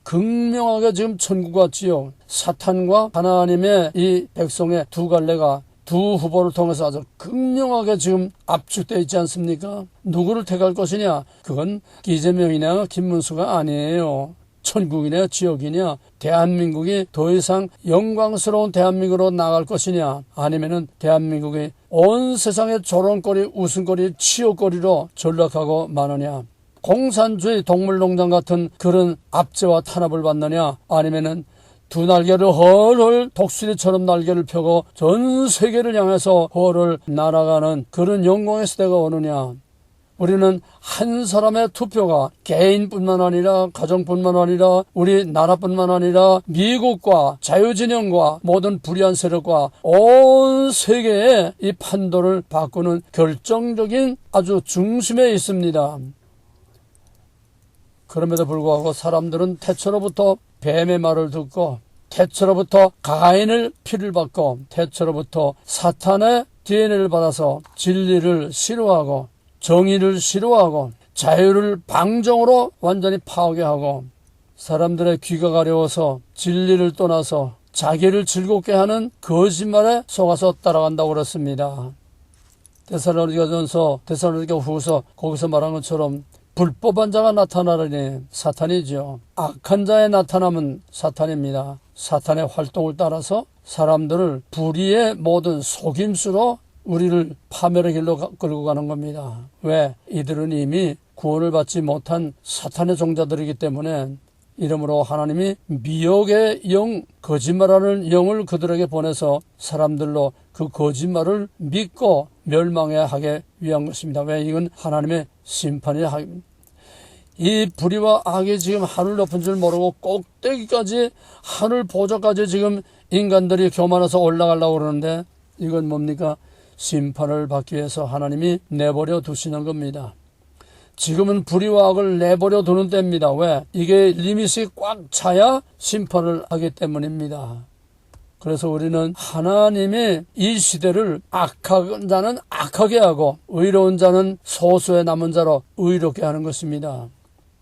Speaker 1: 극명하게 지금 천국과 지옥, 사탄과 하나님의 이 백성의 두 갈래가 두 후보를 통해서 아주 극명하게 지금 압축되어 있지 않습니까? 누구를 택할 것이냐? 그건 이재명이냐 김문수가 아니에요. 천국이냐 지옥이냐, 대한민국이 더 이상 영광스러운 대한민국으로 나갈 것이냐, 아니면은 대한민국이 온 세상의 조롱거리, 웃음거리, 치욕거리로 전락하고 마느냐, 공산주의 동물농장 같은 그런 압제와 탄압을 받느냐, 아니면은 두 날개를 헐헐 독수리처럼 날개를 펴고 전 세계를 향해서 헐헐 날아가는 그런 영광의 시대가 오느냐. 우리는 한 사람의 투표가 개인뿐만 아니라 가정뿐만 아니라 우리 나라뿐만 아니라 미국과 자유진영과 모든 불의한 세력과 온 세계의 이 판도를 바꾸는 결정적인 아주 중심에 있습니다. 그럼에도 불구하고 사람들은 태초로부터 뱀의 말을 듣고 태초로부터 가인의 피를 받고 태초로부터 사탄의 DNA를 받아서 진리를 싫어하고 정의를 싫어하고 자유를 방정으로 완전히 파괴하고 사람들의 귀가 가려워서 진리를 떠나서 자기를 즐겁게 하는 거짓말에 속아서 따라간다고 그랬습니다. 데살로니가전서, 데살로니가후서 거기서 말한 것처럼 불법한 자가 나타나려니 사탄이죠. 악한 자의 나타남은 사탄입니다. 사탄의 활동을 따라서 사람들을 불의의 모든 속임수로 우리를 파멸의 길로 끌고 가는 겁니다. 왜? 이들은 이미 구원을 받지 못한 사탄의 종자들이기 때문에 이러므로 하나님이 미혹의 영, 거짓말하는 영을 그들에게 보내서 사람들로 그 거짓말을 믿고 멸망하게 위한 것입니다. 왜? 이건 하나님의 심판이 이 불의와 악이 지금 하늘 높은 줄 모르고 꼭대기까지 하늘 보좌까지 지금 인간들이 교만해서 올라가려고 그러는데 이건 뭡니까? 심판을 받기 위해서 하나님이 내버려 두시는 겁니다. 지금은 불의와 악을 내버려 두는 때입니다. 왜? 이게 리밋이 꽉 차야 심판을 하기 때문입니다. 그래서 우리는 하나님이 이 시대를 악한 자는 악하게 하고 의로운 자는 소수의 남은 자로 의롭게 하는 것입니다.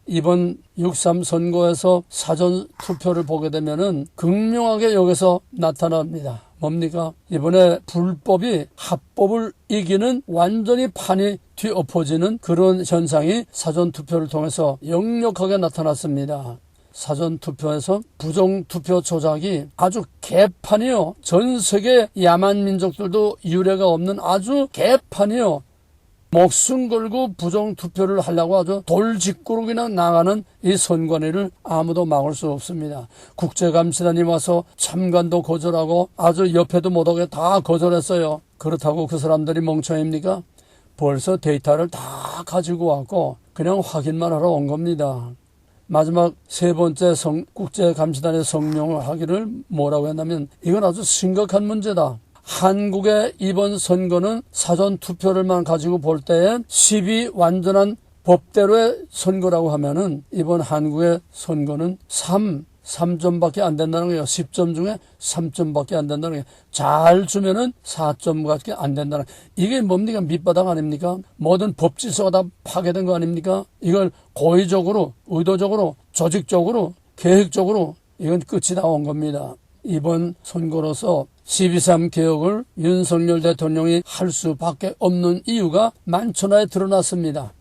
Speaker 1: 이번 6.3 선거에서 사전투표를 보게 되면은 극명하게 여기서 나타납니다. 뭡니까? 이번에 불법이 합법을 이기는 완전히 판이 뒤엎어지는 그런 현상이 사전투표를 통해서 역력하게 나타났습니다. 사전투표에서 부정투표 조작이 아주 개판이요. 전 세계 야만 민족들도 유례가 없는 아주 개판이요. 목숨 걸고 부정투표를 하려고 아주 돌직구르기나 나가는 이 선관위를 아무도 막을 수 없습니다. 국제감시단이 와서 참관도 거절하고 아주 옆에도 못오게 다 거절했어요. 그렇다고 그 사람들이 멍청입니까? 벌써 데이터를 다 가지고 왔고 그냥 확인만 하러 온 겁니다. 마지막 세 번째 국제감시단의 성명을 하기를 뭐라고 했냐면 이건 아주 심각한 문제다. 한국의 이번 선거는 사전투표를만 가지고 볼 때에 10이 완전한 법대로의 선거라고 하면은 이번 한국의 선거는 3점밖에 안 된다는 거예요. 10점 중에 3점밖에 안 된다는 거예요. 잘 주면은 4점밖에 안 된다는 거예요. 이게 뭡니까? 밑바닥 아닙니까? 모든 법 질서가 다 파괴된 거 아닙니까? 이걸 고의적으로, 의도적으로, 조직적으로, 계획적으로 이건 끝이 나온 겁니다. 이번 선거로서 12.3 개혁을 윤석열 대통령이 할 수밖에 없는 이유가 만천하에 드러났습니다.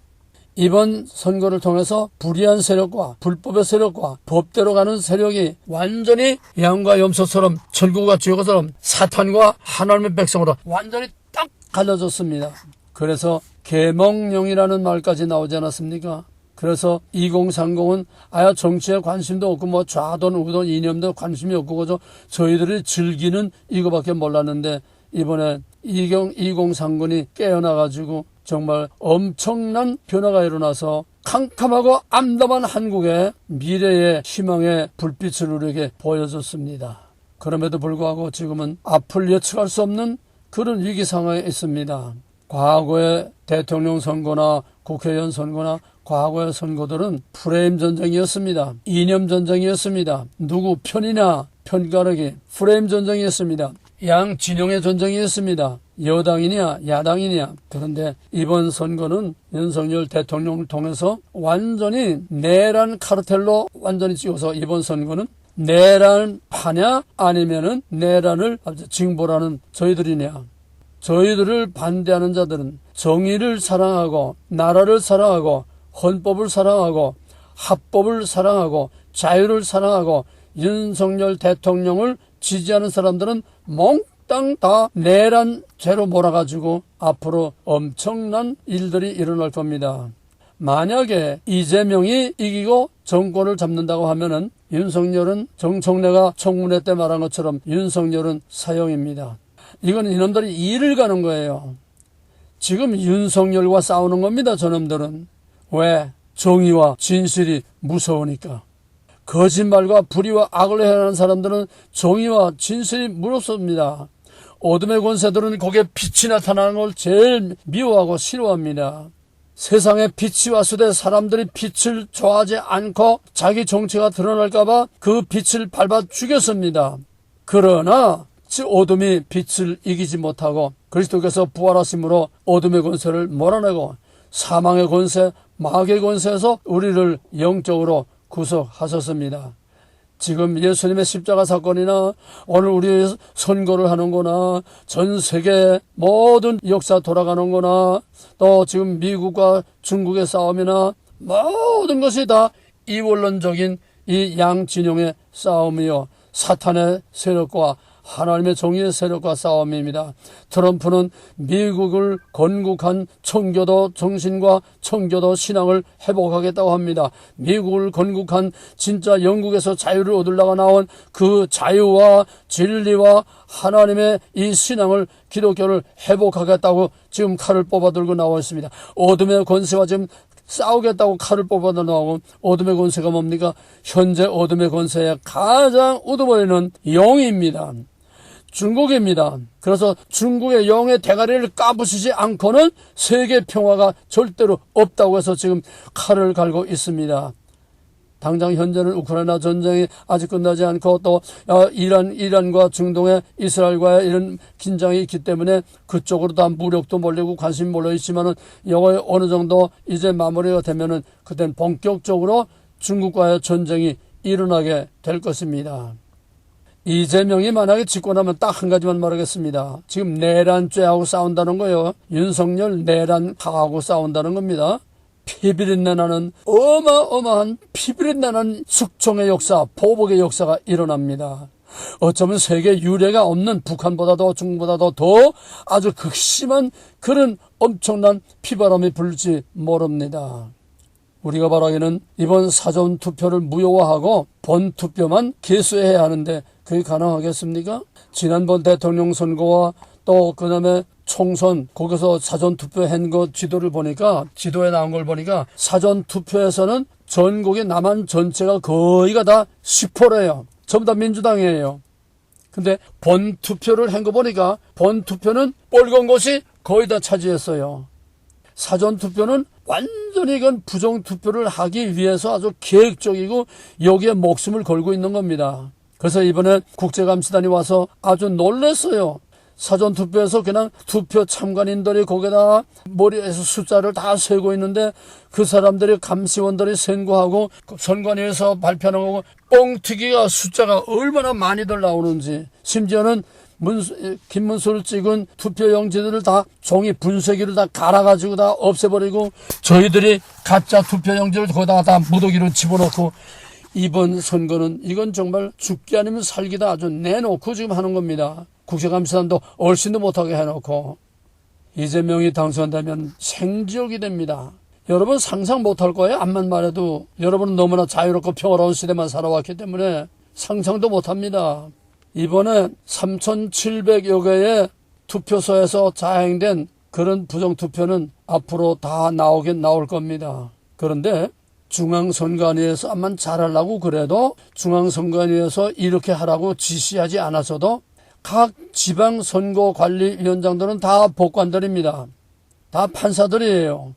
Speaker 1: 이번 선거를 통해서 불의한 세력과 불법의 세력과 법대로 가는 세력이 완전히 양과 염소처럼 천국과 지옥처럼 사탄과 하나님의 백성으로 완전히 딱 갈라졌습니다. 그래서 계몽령이라는 말까지 나오지 않았습니까? 그래서 2030은 아예 정치에 관심도 없고 뭐 좌돈 우돈 이념도 관심이 없고 그저 저희들이 즐기는 이거밖에 몰랐는데 이번에 2030이 깨어나가지고 정말 엄청난 변화가 일어나서 캄캄하고 암담한 한국의 미래의 희망의 불빛을 우리에게 보여줬습니다. 그럼에도 불구하고 지금은 앞을 예측할 수 없는 그런 위기 상황에 있습니다. 과거의 대통령 선거나 국회의원 선거나 과거의 선거들은 프레임 전쟁이었습니다. 이념 전쟁이었습니다. 누구 편이냐 편가르기 프레임 전쟁이었습니다. 양 진영의 전쟁이었습니다. 여당이냐 야당이냐. 그런데 이번 선거는 윤석열 대통령을 통해서 완전히 내란 카르텔로 완전히 찍어서 이번 선거는 내란 파냐 아니면은 내란을 징벌하는 저희들이냐. 저희들을 반대하는 자들은 정의를 사랑하고 나라를 사랑하고 헌법을 사랑하고 합법을 사랑하고 자유를 사랑하고 윤석열 대통령을 지지하는 사람들은 몽땅 다 내란 죄로 몰아가지고 앞으로 엄청난 일들이 일어날 겁니다. 만약에 이재명이 이기고 정권을 잡는다고 하면은 윤석열은 정청래가 청문회 때 말한 것처럼 윤석열은 사형입니다. 이건 이놈들이 일을 가는 거예요. 지금 윤석열과 싸우는 겁니다. 저놈들은. 왜? 정의와 진실이 무서우니까. 거짓말과 불의와 악을 행하는 사람들은 정의와 진실이 무섭습니다. 어둠의 권세들은 거기에 빛이 나타나는 걸 제일 미워하고 싫어합니다. 세상에 빛이 왔을 때 사람들이 빛을 좋아하지 않고 자기 정체가 드러날까 봐 그 빛을 밟아 죽였습니다. 그러나 어둠이 빛을 이기지 못하고 그리스도께서 부활하심으로 어둠의 권세를 몰아내고 사망의 권세, 마귀의 권세에서 우리를 영적으로 구속하셨습니다. 지금 예수님의 십자가 사건이나 오늘 우리 선거를 하는 거나 전 세계 모든 역사 돌아가는 거나 또 지금 미국과 중국의 싸움이나 모든 것이 다 이원론적인 이 양진영의 싸움이요 사탄의 세력과 하나님의 정의의 세력과 싸움입니다. 트럼프는 미국을 건국한 청교도 정신과 청교도 신앙을 회복하겠다고 합니다. 미국을 건국한 진짜 영국에서 자유를 얻으려고 나온 그 자유와 진리와 하나님의 이 신앙을 기독교를 회복하겠다고 지금 칼을 뽑아들고 나와 있습니다. 어둠의 권세와 지금 싸우겠다고 칼을 뽑아서 나오고 어둠의 권세가 뭡니까? 현재 어둠의 권세의 가장 우두머리는 영입니다. 중국입니다. 그래서 중국의 영의 대가리를 까부시지 않고는 세계 평화가 절대로 없다고 해서 지금 칼을 갈고 있습니다. 당장 현재는 우크라이나 전쟁이 아직 끝나지 않고 또 이란과 중동의 이스라엘과의 이런 긴장이 있기 때문에 그쪽으로 다 무력도 몰리고 관심이 몰려 있지만은 영어에 어느 정도 이제 마무리가 되면은 그땐 본격적으로 중국과의 전쟁이 일어나게 될 것입니다. 이재명이 만약에 집권하면 딱 한 가지만 말하겠습니다. 지금 내란죄하고 싸운다는 거예요. 윤석열 내란하고 싸운다는 겁니다. 피비린내 나는 어마어마한 피비린내 나는 숙청의 역사, 보복의 역사가 일어납니다. 어쩌면 세계 유례가 없는 북한보다도 중국보다도 더 아주 극심한 그런 엄청난 피바람이 불지 모릅니다. 우리가 바라기는 이번 사전투표를 무효화하고 본투표만 개수해야 하는데 그게 가능하겠습니까? 지난번 대통령 선거와 또 그다음에 총선 거기서 사전투표한 거 지도를 보니까 지도에 나온 걸 보니까 사전투표에서는 전국의 남한 전체가 거의가 다 10%예요. 전부 다 민주당이에요. 근데 본투표를 한 거 보니까 본투표는 빨간 곳이 거의 다 차지했어요. 사전투표는 완전히 이건 부정투표를 하기 위해서 아주 계획적이고 여기에 목숨을 걸고 있는 겁니다. 그래서 이번에 국제감시단이 와서 아주 놀랐어요. 사전투표에서 그냥 투표 참관인들이 거기다 머리에서 숫자를 다 세고 있는데 그 사람들이 감시원들이 선고하고 선관위에서 발표하는 거고 뻥튀기가 숫자가 얼마나 많이들 나오는지 심지어는 김문수를 찍은 투표용지들을 다 종이 분쇄기를 다 갈아가지고 다 없애버리고 저희들이 가짜 투표용지를 거기다가 다 무더기로 집어넣고 이번 선거는 이건 정말 죽기 아니면 살기다 아주 내놓고 지금 하는 겁니다. 국제감시단도 얼씬도 못하게 해놓고 이재명이 당선되면 생지옥이 됩니다. 여러분 상상 못할 거예요. 암만 말해도 여러분은 너무나 자유롭고 평화로운 시대만 살아왔기 때문에 상상도 못합니다. 이번에 3,700여 개의 투표소에서 자행된 그런 부정투표는 앞으로 다 나올 겁니다. 그런데 중앙선관위에서 암만 잘하려고 그래도 중앙선관위에서 이렇게 하라고 지시하지 않아서도 각 지방선거관리위원장들은 다 법관들입니다. 다 판사들이에요.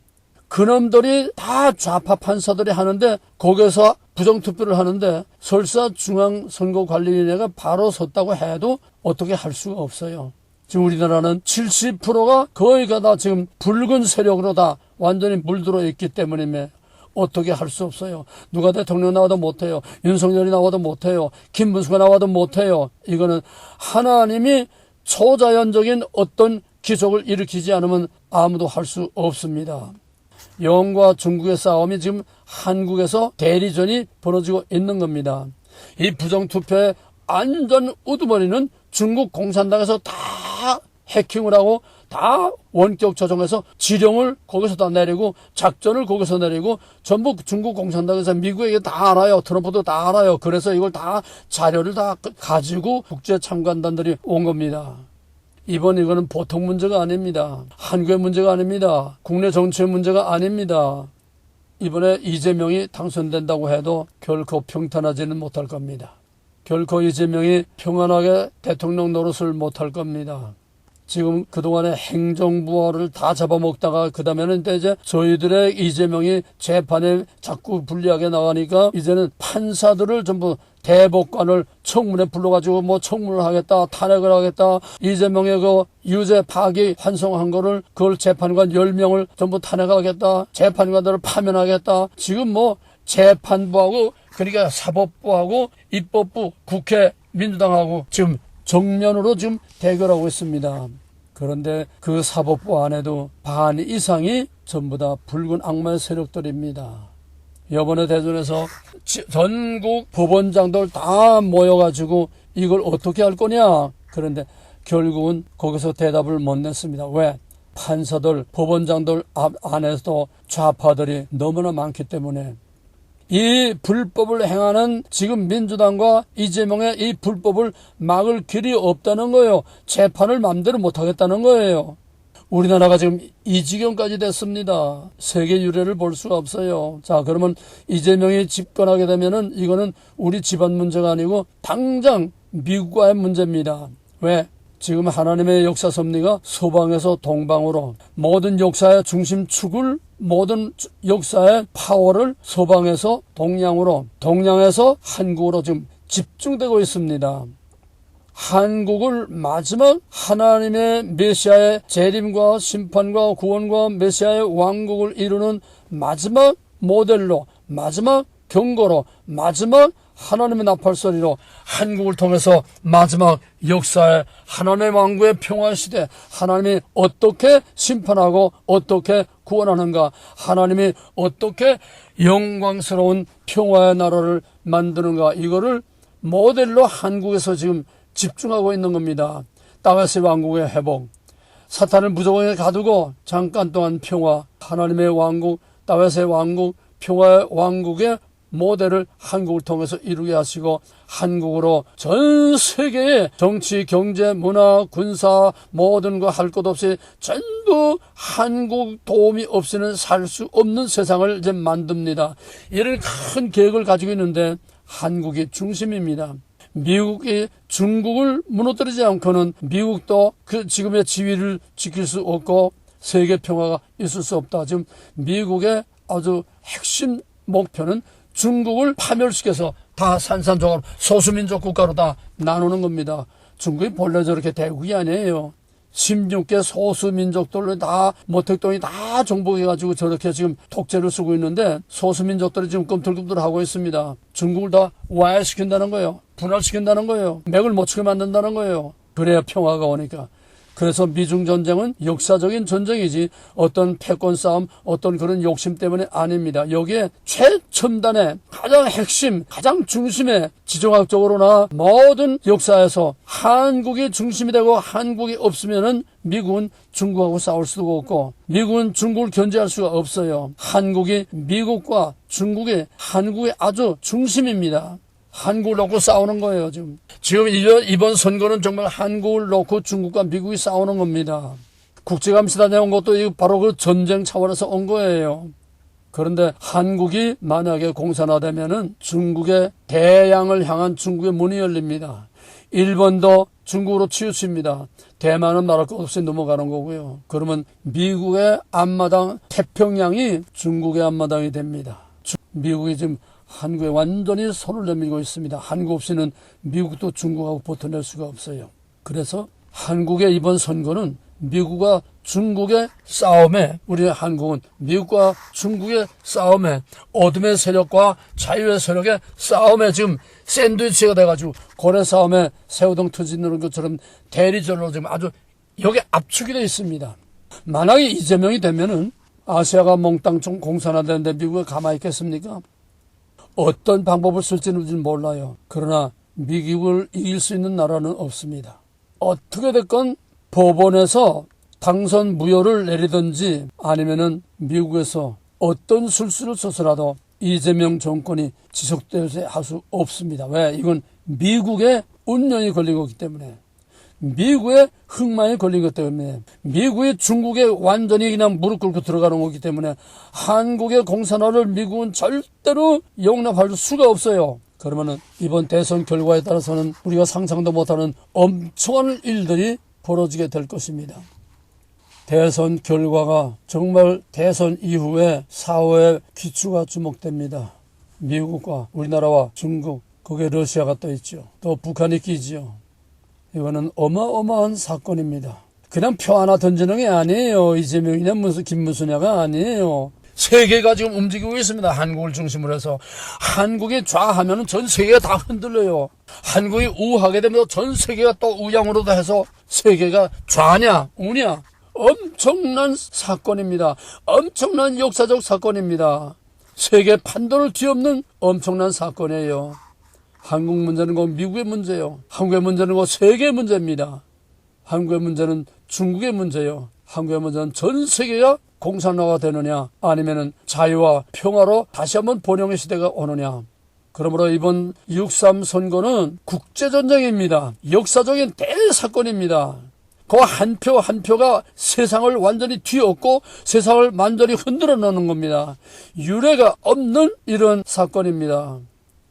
Speaker 1: 그놈들이 다 좌파 판사들이 하는데 거기서 부정투표를 하는데 설사 중앙선거관리위원회가 바로 섰다고 해도 어떻게 할 수가 없어요. 지금 우리나라는 70%가 거의가 다 지금 붉은 세력으로 다 완전히 물들어 있기 때문에 어떻게 할 수 없어요. 누가 대통령 나와도 못해요. 윤석열이 나와도 못해요. 김문수가 나와도 못해요. 이거는 하나님이 초자연적인 어떤 기적을 일으키지 않으면 아무도 할 수 없습니다. 영과 중국의 싸움이 지금 한국에서 대리전이 벌어지고 있는 겁니다. 이 부정투표의 안전 우두머리는 중국 공산당에서 다 해킹을 하고 다 원격 조정해서 지령을 거기서 다 내리고 작전을 거기서 내리고 전부 중국 공산당에서 미국에게 다 알아요. 트럼프도 다 알아요. 그래서 이걸 다 자료를 다 가지고 국제 참관단들이 온 겁니다. 이거는 보통 문제가 아닙니다. 한국의 문제가 아닙니다. 국내 정치의 문제가 아닙니다. 이번에 이재명이 당선된다고 해도 결코 평탄하지는 못할 겁니다. 결코 이재명이 평안하게 대통령 노릇을 못할 겁니다. 지금 그동안에 행정부를 다 잡아먹다가 그 다음에는 이제 저희들의 이재명이 재판에 자꾸 불리하게 나가니까 이제는 판사들을 전부 대법관을 청문회 불러가지고 뭐 청문을 하겠다, 탄핵을 하겠다, 이재명의 그 유죄 파기 환송한 거를 그걸 재판관 10명을 전부 탄핵하겠다, 재판관들을 파면하겠다. 지금 뭐 재판부하고 그러니까 사법부하고 입법부, 국회, 민주당하고 지금 정면으로 지금 대결하고 있습니다. 그런데 그 사법부 안에도 반 이상이 전부 다 붉은 악마의 세력들입니다. 이번에 대전에서 전국 법원장들 다 모여가지고 이걸 어떻게 할 거냐. 그런데 결국은 거기서 대답을 못 냈습니다. 왜? 판사들, 법원장들 안에서도 좌파들이 너무나 많기 때문에 이 불법을 행하는 지금 민주당과 이재명의 이 불법을 막을 길이 없다는 거예요. 재판을 마음대로 못하겠다는 거예요. 우리나라가 지금 이 지경까지 됐습니다. 세계 유례를 볼 수가 없어요. 자, 그러면 이재명이 집권하게 되면은 이거는 우리 집안 문제가 아니고 당장 미국과의 문제입니다. 왜? 지금 하나님의 역사 섭리가 서방에서 동방으로 모든 역사의 중심축을 모든 역사의 파워를 서방에서 동양으로 동양에서 한국으로 지금 집중되고 있습니다. 한국을 마지막 하나님의 메시아의 재림과 심판과 구원과 메시아의 왕국을 이루는 마지막 모델로 마지막 경고로 마지막 하나님의 나팔소리로 한국을 통해서 마지막 역사의 하나님의 왕국의 평화시대 하나님이 어떻게 심판하고 어떻게 구원하는가 하나님이 어떻게 영광스러운 평화의 나라를 만드는가 이거를 모델로 한국에서 지금 집중하고 있는 겁니다. 다윗의 왕국의 회복 사탄을 무조건에 가두고 잠깐 동안 평화 하나님의 왕국 다윗의 왕국 평화의 왕국의 모델을 한국을 통해서 이루게 하시고 한국으로 전 세계의 정치, 경제, 문화, 군사 모든 거 할 것 없이 전부 한국 도움이 없이는 살 수 없는 세상을 이제 만듭니다. 이런 큰 계획을 가지고 있는데 한국이 중심입니다. 미국이 중국을 무너뜨리지 않고는 미국도 그 지금의 지위를 지킬 수 없고 세계 평화가 있을 수 없다. 지금 미국의 아주 핵심 목표는 중국을 파멸시켜서 다 산산조각 소수민족 국가로 다 나누는 겁니다. 중국이 본래 저렇게 대국이 아니에요. 16개 소수민족들을 다 모택동이 다 정복해가지고 저렇게 지금 독재를 쓰고 있는데 소수민족들이 지금 꿈틀꿈틀하고 있습니다. 중국을 다 와해시킨다는 거예요. 분할시킨다는 거예요. 맥을 못 추게 만든다는 거예요. 그래야 평화가 오니까. 그래서 미중 전쟁은 역사적인 전쟁이지 어떤 패권 싸움 어떤 그런 욕심 때문에 아닙니다. 여기에 최첨단의 가장 핵심 가장 중심에 지정학적으로나 모든 역사에서 한국이 중심이 되고 한국이 없으면은 미국은 중국하고 싸울 수도 없고 미국은 중국을 견제할 수가 없어요. 한국이 미국과 중국이 한국의 아주 중심입니다. 한국을 놓고 싸우는 거예요. 지금 이번 선거는 정말 한국을 놓고 중국과 미국이 싸우는 겁니다. 국제감시단에 온 것도 바로 그 전쟁 차원에서 온 거예요. 그런데 한국이 만약에 공산화되면은 중국의 대양을 향한 중국의 문이 열립니다. 일본도 중국으로 치우칩니다. 대만은 말할 것 없이 넘어가는 거고요. 그러면 미국의 앞마당 태평양이 중국의 앞마당이 됩니다. 미국이 지금 한국에 완전히 손을 내밀고 있습니다. 한국 없이는 미국도 중국하고 버텨낼 수가 없어요. 그래서 한국의 이번 선거는 미국과 중국의 싸움에 우리 한국은 미국과 중국의 싸움에 어둠의 세력과 자유의 세력의 싸움에 지금 샌드위치가 돼가지고 고래 싸움에 새우등 터지는 것처럼 대리전으로 지금 아주 여기 압축이 되어 있습니다. 만약에 이재명이 되면은 아시아가 몽땅 좀 공산화되는데 미국이 가만히 있겠습니까? 어떤 방법을 쓸지는 몰라요. 그러나 미국을 이길 수 있는 나라는 없습니다. 어떻게 됐건 법원에서 당선 무효를 내리든지 아니면은 미국에서 어떤 술수를 써서라도 이재명 정권이 지속되게 할 수 없습니다. 왜? 이건 미국의 운명이 걸리고 있기 때문에 미국의 흑마에 걸린 것 때문에 미국이 중국에 완전히 그냥 무릎 꿇고 들어가는 거기 때문에 한국의 공산화를 미국은 절대로 용납할 수가 없어요. 그러면은 이번 대선 결과에 따라서는 우리가 상상도 못하는 엄청난 일들이 벌어지게 될 것입니다. 대선 결과가 정말 대선 이후에 사후에 귀추가 주목됩니다. 미국과 우리나라와 중국, 거기에 러시아가 또 있죠. 또 북한이 끼지요. 이거는 어마어마한 사건입니다. 그냥 표 하나 던지는 게 아니에요. 이재명이냐 무슨 김무수냐가 아니에요. 세계가 지금 움직이고 있습니다. 한국을 중심으로 해서. 한국이 좌하면 전 세계가 다 흔들려요. 한국이 우하게 되면 전 세계가 또 우양으로도 해서 세계가 좌냐 우냐 엄청난 사건입니다. 엄청난 역사적 사건입니다. 세계 판도를 뒤엎는 엄청난 사건이에요. 한국 문제는 곧 미국의 문제예요. 한국의 문제는 곧 세계의 문제입니다. 한국의 문제는 중국의 문제예요. 한국의 문제는 전 세계가 공산화가 되느냐 아니면은 자유와 평화로 다시 한번 번영의 시대가 오느냐. 그러므로 이번 6.3 선거는 국제전쟁입니다. 역사적인 대사건입니다. 그 한 표 한 표가 세상을 완전히 뒤엎고 세상을 완전히 흔들어 놓는 겁니다. 유례가 없는 이런 사건입니다.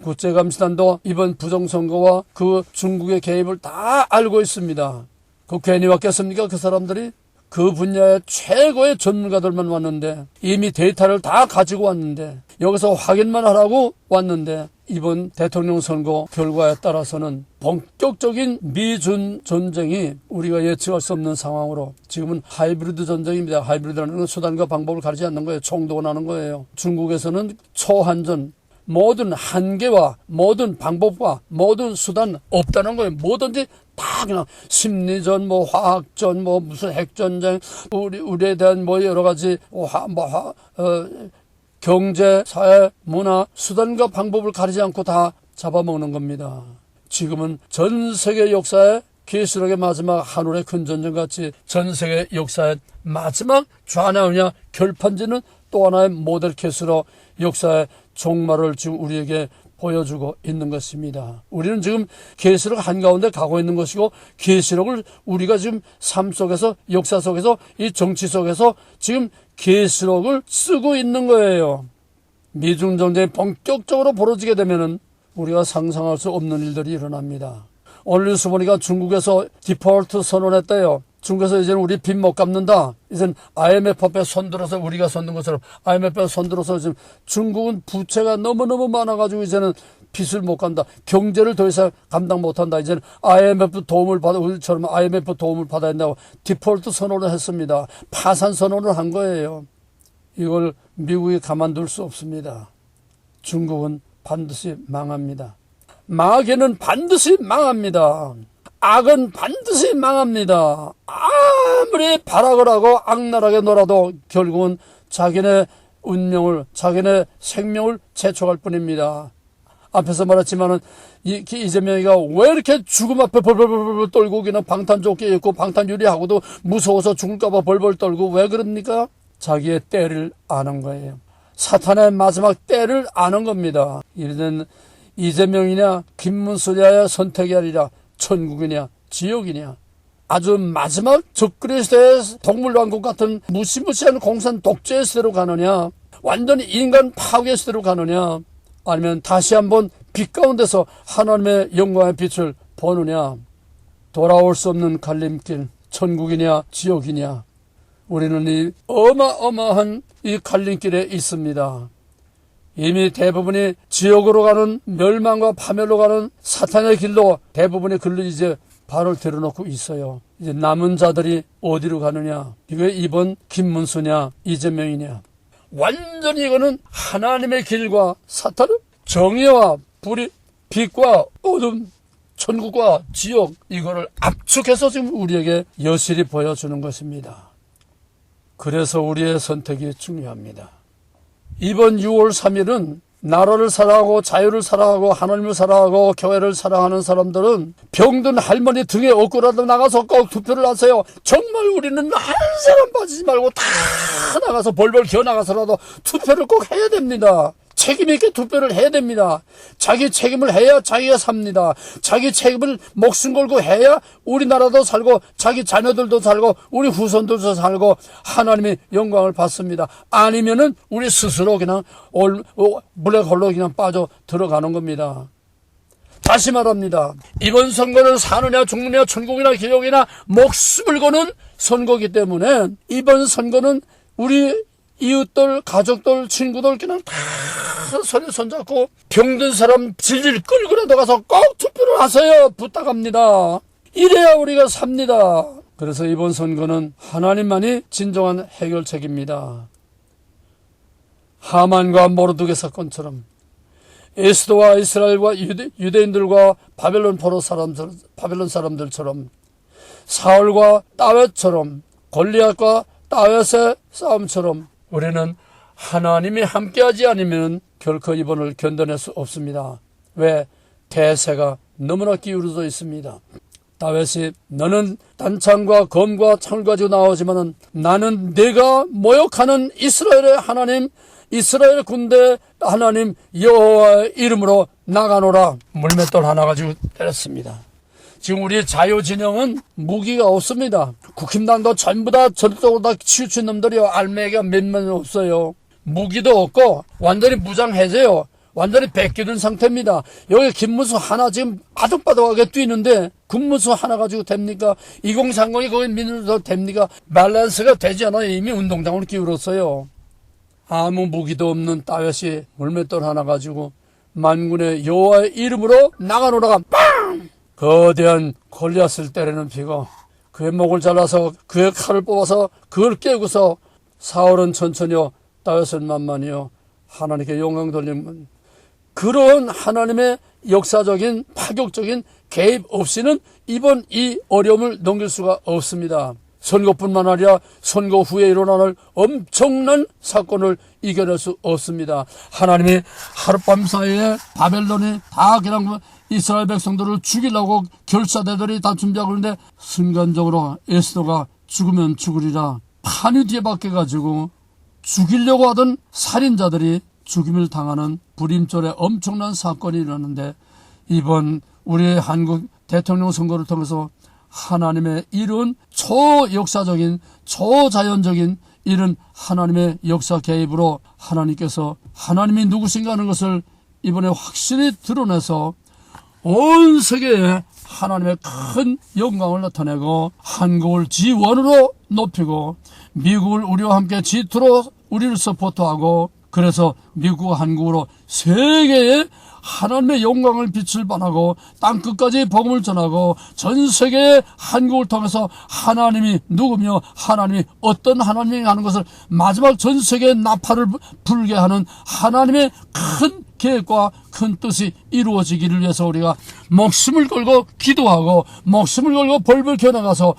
Speaker 1: 국제감시단도 이번 부정선거와 그 중국의 개입을 다 알고 있습니다. 그 괜히 왔겠습니까? 그 사람들이 그 분야의 최고의 전문가들만 왔는데 이미 데이터를 다 가지고 왔는데 여기서 확인만 하라고 왔는데 이번 대통령 선거 결과에 따라서는 본격적인 미중 전쟁이 우리가 예측할 수 없는 상황으로 지금은 하이브리드 전쟁입니다. 하이브리드라는 건 수단과 방법을 가리지 않는 거예요. 총동원하는 거예요. 중국에서는 초한전, 모든 한계와 모든 방법과 모든 수단 없다는 거예요. 뭐든지 다 그냥 심리전, 뭐 화학전, 뭐 무슨 핵전쟁, 우리에 대한 뭐 여러 가지 경제, 사회, 문화, 수단과 방법을 가리지 않고 다 잡아먹는 겁니다. 지금은 전 세계 역사의 계시록의 마지막 한올의 큰 전쟁같이 전 세계 역사의 마지막 좌냐우냐 결판지는 또 하나의 모델 케이스로 역사의 종말을 지금 우리에게 보여주고 있는 것입니다. 우리는 지금 계시록 한가운데 가고 있는 것이고 계시록을 우리가 지금 삶 속에서 역사 속에서 이 정치 속에서 지금 계시록을 쓰고 있는 거예요. 미중 전쟁이 본격적으로 벌어지게 되면은 우리가 상상할 수 없는 일들이 일어납니다. 오늘 뉴스 보니까 중국에서 디폴트 선언했대요. 중국에서 이제는 우리 빚 못 갚는다. 이제는 IMF 앞에 손들어서 우리가 손든 것처럼 IMF 앞에 손들어서 지금 중국은 부채가 너무너무 많아가지고 이제는 빚을 못 간다. 경제를 더 이상 감당 못한다. 이제는 IMF 도움을 받아, 우리처럼 IMF 도움을 받아야 된다고 디폴트 선언을 했습니다. 파산 선언을 한 거예요. 이걸 미국이 가만둘 수 없습니다. 중국은 반드시 망합니다. 마귀는 반드시 망합니다. 악은 반드시 망합니다. 아무리 발악을 하고 악랄하게 놀아도 결국은 자기네 운명을, 자기네 생명을 재촉할 뿐입니다. 앞에서 말했지만은 이재명이가 왜 이렇게 죽음 앞에 벌벌벌벌 떨고 그냥 방탄조끼 입고 방탄유리하고도 무서워서 죽을까봐 벌벌 떨고 왜 그럽니까? 자기의 때를 아는 거예요. 사탄의 마지막 때를 아는 겁니다. 이르는 이재명이냐 김문수냐의 선택이 아니라 천국이냐 지옥이냐, 아주 마지막 적그리스의 시대의 동물왕국 같은 무시무시한 공산 독재의 시대로 가느냐, 완전히 인간 파괴의 시대로 가느냐, 아니면 다시 한번 빛 가운데서 하나님의 영광의 빛을 보느냐. 돌아올 수 없는 갈림길, 천국이냐 지옥이냐, 우리는 이 어마어마한 이 갈림길에 있습니다. 이미 대부분이 지옥으로 가는, 멸망과 파멸로 가는 사탄의 길로 대부분의 글로 이제 발을 들여놓고 있어요. 이제 남은 자들이 어디로 가느냐? 이게 이번 김문수냐 이재명이냐? 완전히 이거는 하나님의 길과 사탄은 정의와 불의, 빛과 어둠, 천국과 지옥, 이거를 압축해서 지금 우리에게 여실히 보여주는 것입니다. 그래서 우리의 선택이 중요합니다. 이번 6월 3일은 나라를 사랑하고 자유를 사랑하고 하나님을 사랑하고 교회를 사랑하는 사람들은 병든 할머니 등에 업고라도 나가서 꼭 투표를 하세요. 정말 우리는 한 사람 빠지지 말고 다 나가서 벌벌 기어 나가서라도 투표를 꼭 해야 됩니다. 책임 있게 투표를 해야 됩니다. 자기 책임을 해야 자기가 삽니다. 자기 책임을 목숨 걸고 해야 우리나라도 살고 자기 자녀들도 살고 우리 후손들도 살고 하나님의 영광을 받습니다. 아니면은 우리 스스로 그냥 블랙홀로 그냥 빠져 들어가는 겁니다. 다시 말합니다. 이번 선거는 사느냐 죽느냐 천국이나 지옥이나 목숨을 거는 선거이기 때문에 이번 선거는 우리 이웃들, 가족들, 친구들 그냥 다 손에 손잡고 병든 사람 질질 끌고라도 가서 꼭 투표를 하세요. 부탁합니다. 이래야 우리가 삽니다. 그래서 이번 선거는 하나님만이 진정한 해결책입니다. 하만과 모르드게 사건처럼 에스더와 이스라엘과 유대인들과 바벨론 사람들처럼 사울과 다윗처럼 골리앗과 다윗의 싸움처럼 우리는 하나님이 함께하지 않으면 결코 이번을 견뎌낼 수 없습니다. 왜? 대세가 너무나 기울어져 있습니다. 다윗이 너는 단창과 검과 창을 가지고 나오지만은 나는 내가 모욕하는 이스라엘의 하나님, 이스라엘 군대 하나님 여호와의 이름으로 나가노라. 물맷돌 하나 가지고 때렸습니다. 지금 우리 자유진영은 무기가 없습니다. 국힘당도 전부 다 전적으로 다 치우친 놈들이요. 알맹이가 몇몇 없어요. 무기도 없고 완전히 무장해제요. 완전히 뺏기는 상태입니다. 여기 김문수 하나 지금 아득바득하게 뛰는데 김문수 하나 가지고 됩니까? 2030이 거기 밀어도 됩니까? 밸런스가 되지 않아요. 이미 운동장으로 기울었어요. 아무 무기도 없는 다윗이 물맷돌 하나 가지고 만군의 여호와의 이름으로 나가노라가 빵! 거대한 골리앗을 때리는 피고 그의 목을 잘라서 그의 칼을 뽑아서 그걸 깨고서 사울은 천천히요 다윗은 만만히요 하나님께 영광 돌리면 그런 하나님의 역사적인 파격적인 개입 없이는 이번 이 어려움을 넘길 수가 없습니다. 선거뿐만 아니라 선거 후에 일어나는 엄청난 사건을 이겨낼 수 없습니다. 하나님이 하룻밤 사이에 바벨론이 다 그냥 이스라엘 백성들을 죽이려고 결사대들이 다 준비하고 있는데 순간적으로 에스더가 죽으면 죽으리라 판이 뒤에 박혀가지고 죽이려고 하던 살인자들이 죽임을 당하는 불임절의 엄청난 사건이 일어났는데 이번 우리 한국 대통령 선거를 통해서 하나님의 이런 초역사적인 초자연적인 이런 하나님의 역사 개입으로 하나님께서 하나님이 누구신가 하는 것을 이번에 확실히 드러내서 온 세계에 하나님의 큰 영광을 나타내고 한국을 지원으로 높이고 미국을 우리와 함께 G2로 우리를 서포트하고 그래서 미국과 한국으로 세계에 하나님의 영광을 빛을 발하고 땅끝까지 복음을 전하고 전 세계에 한국을 통해서 하나님이 누구며 하나님이 어떤 하나님이 하는 것을 마지막 전 세계에 나팔을 불게 하는 하나님의 큰 계획과 큰 뜻이 이루어지기를 위해서 우리가 목숨을 걸고 기도하고 목숨을 걸고 벌벌 겨나가서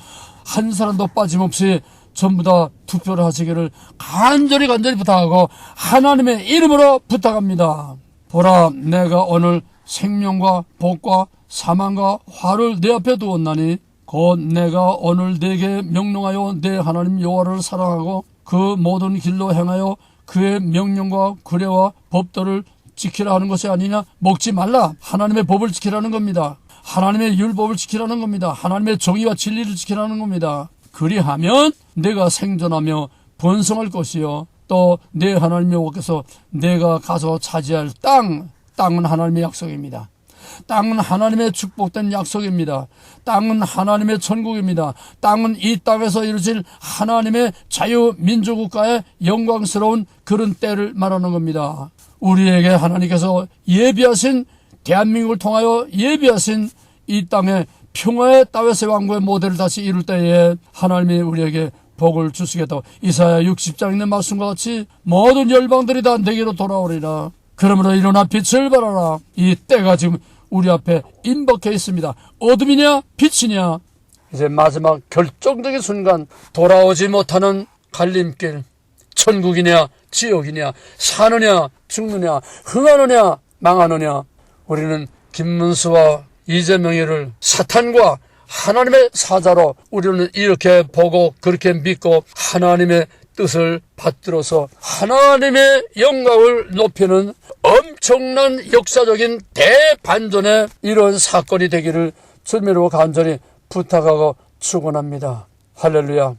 Speaker 1: 한 사람도 빠짐없이 전부 다 투표를 하시기를 간절히 부탁하고 하나님의 이름으로 부탁합니다. 보라 내가 오늘 생명과 복과 사망과 화를 내 앞에 두었나니 곧 내가 오늘 네게 명령하여 내 하나님 여호와를 사랑하고 그 모든 길로 행하여 그의 명령과 규례와 법도를 지키라 하는 것이 아니냐. 먹지 말라 하나님의 법을 지키라는 겁니다. 하나님의 율법을 지키라는 겁니다. 하나님의 정의와 진리를 지키라는 겁니다. 그리하면 내가 생존하며 번성할 것이요 또 내 하나님 여호와께서 내가 가서 차지할 땅은 하나님의 약속입니다. 땅은 하나님의 축복된 약속입니다. 땅은 하나님의 천국입니다. 땅은 이 땅에서 이루어질 하나님의 자유민주국가의 영광스러운 그런 때를 말하는 겁니다. 우리에게 하나님께서 예비하신 대한민국을 통하여 예비하신 이 땅의 평화의 다윗의 왕국의 모델을 다시 이룰 때에 하나님이 우리에게 복을 주시겠다고 이사야 60장 있는 말씀과 같이 모든 열방들이 다 내게로 돌아오리라. 그러므로 일어나 빛을 발하라. 이 때가 지금 우리 앞에 임박해 있습니다. 어둠이냐 빛이냐. 이제 마지막 결정적인 순간 돌아오지 못하는 갈림길. 천국이냐 지옥이냐 사느냐 죽느냐 흥하느냐 망하느냐. 우리는 김문수와 이재명이를 사탄과 하나님의 사자로 우리는 이렇게 보고 그렇게 믿고 하나님의 뜻을 받들어서 하나님의 영광을 높이는 엄청난 역사적인 대반전의 이런 사건이 되기를 주님으로 간절히 부탁하고 축원합니다. 할렐루야.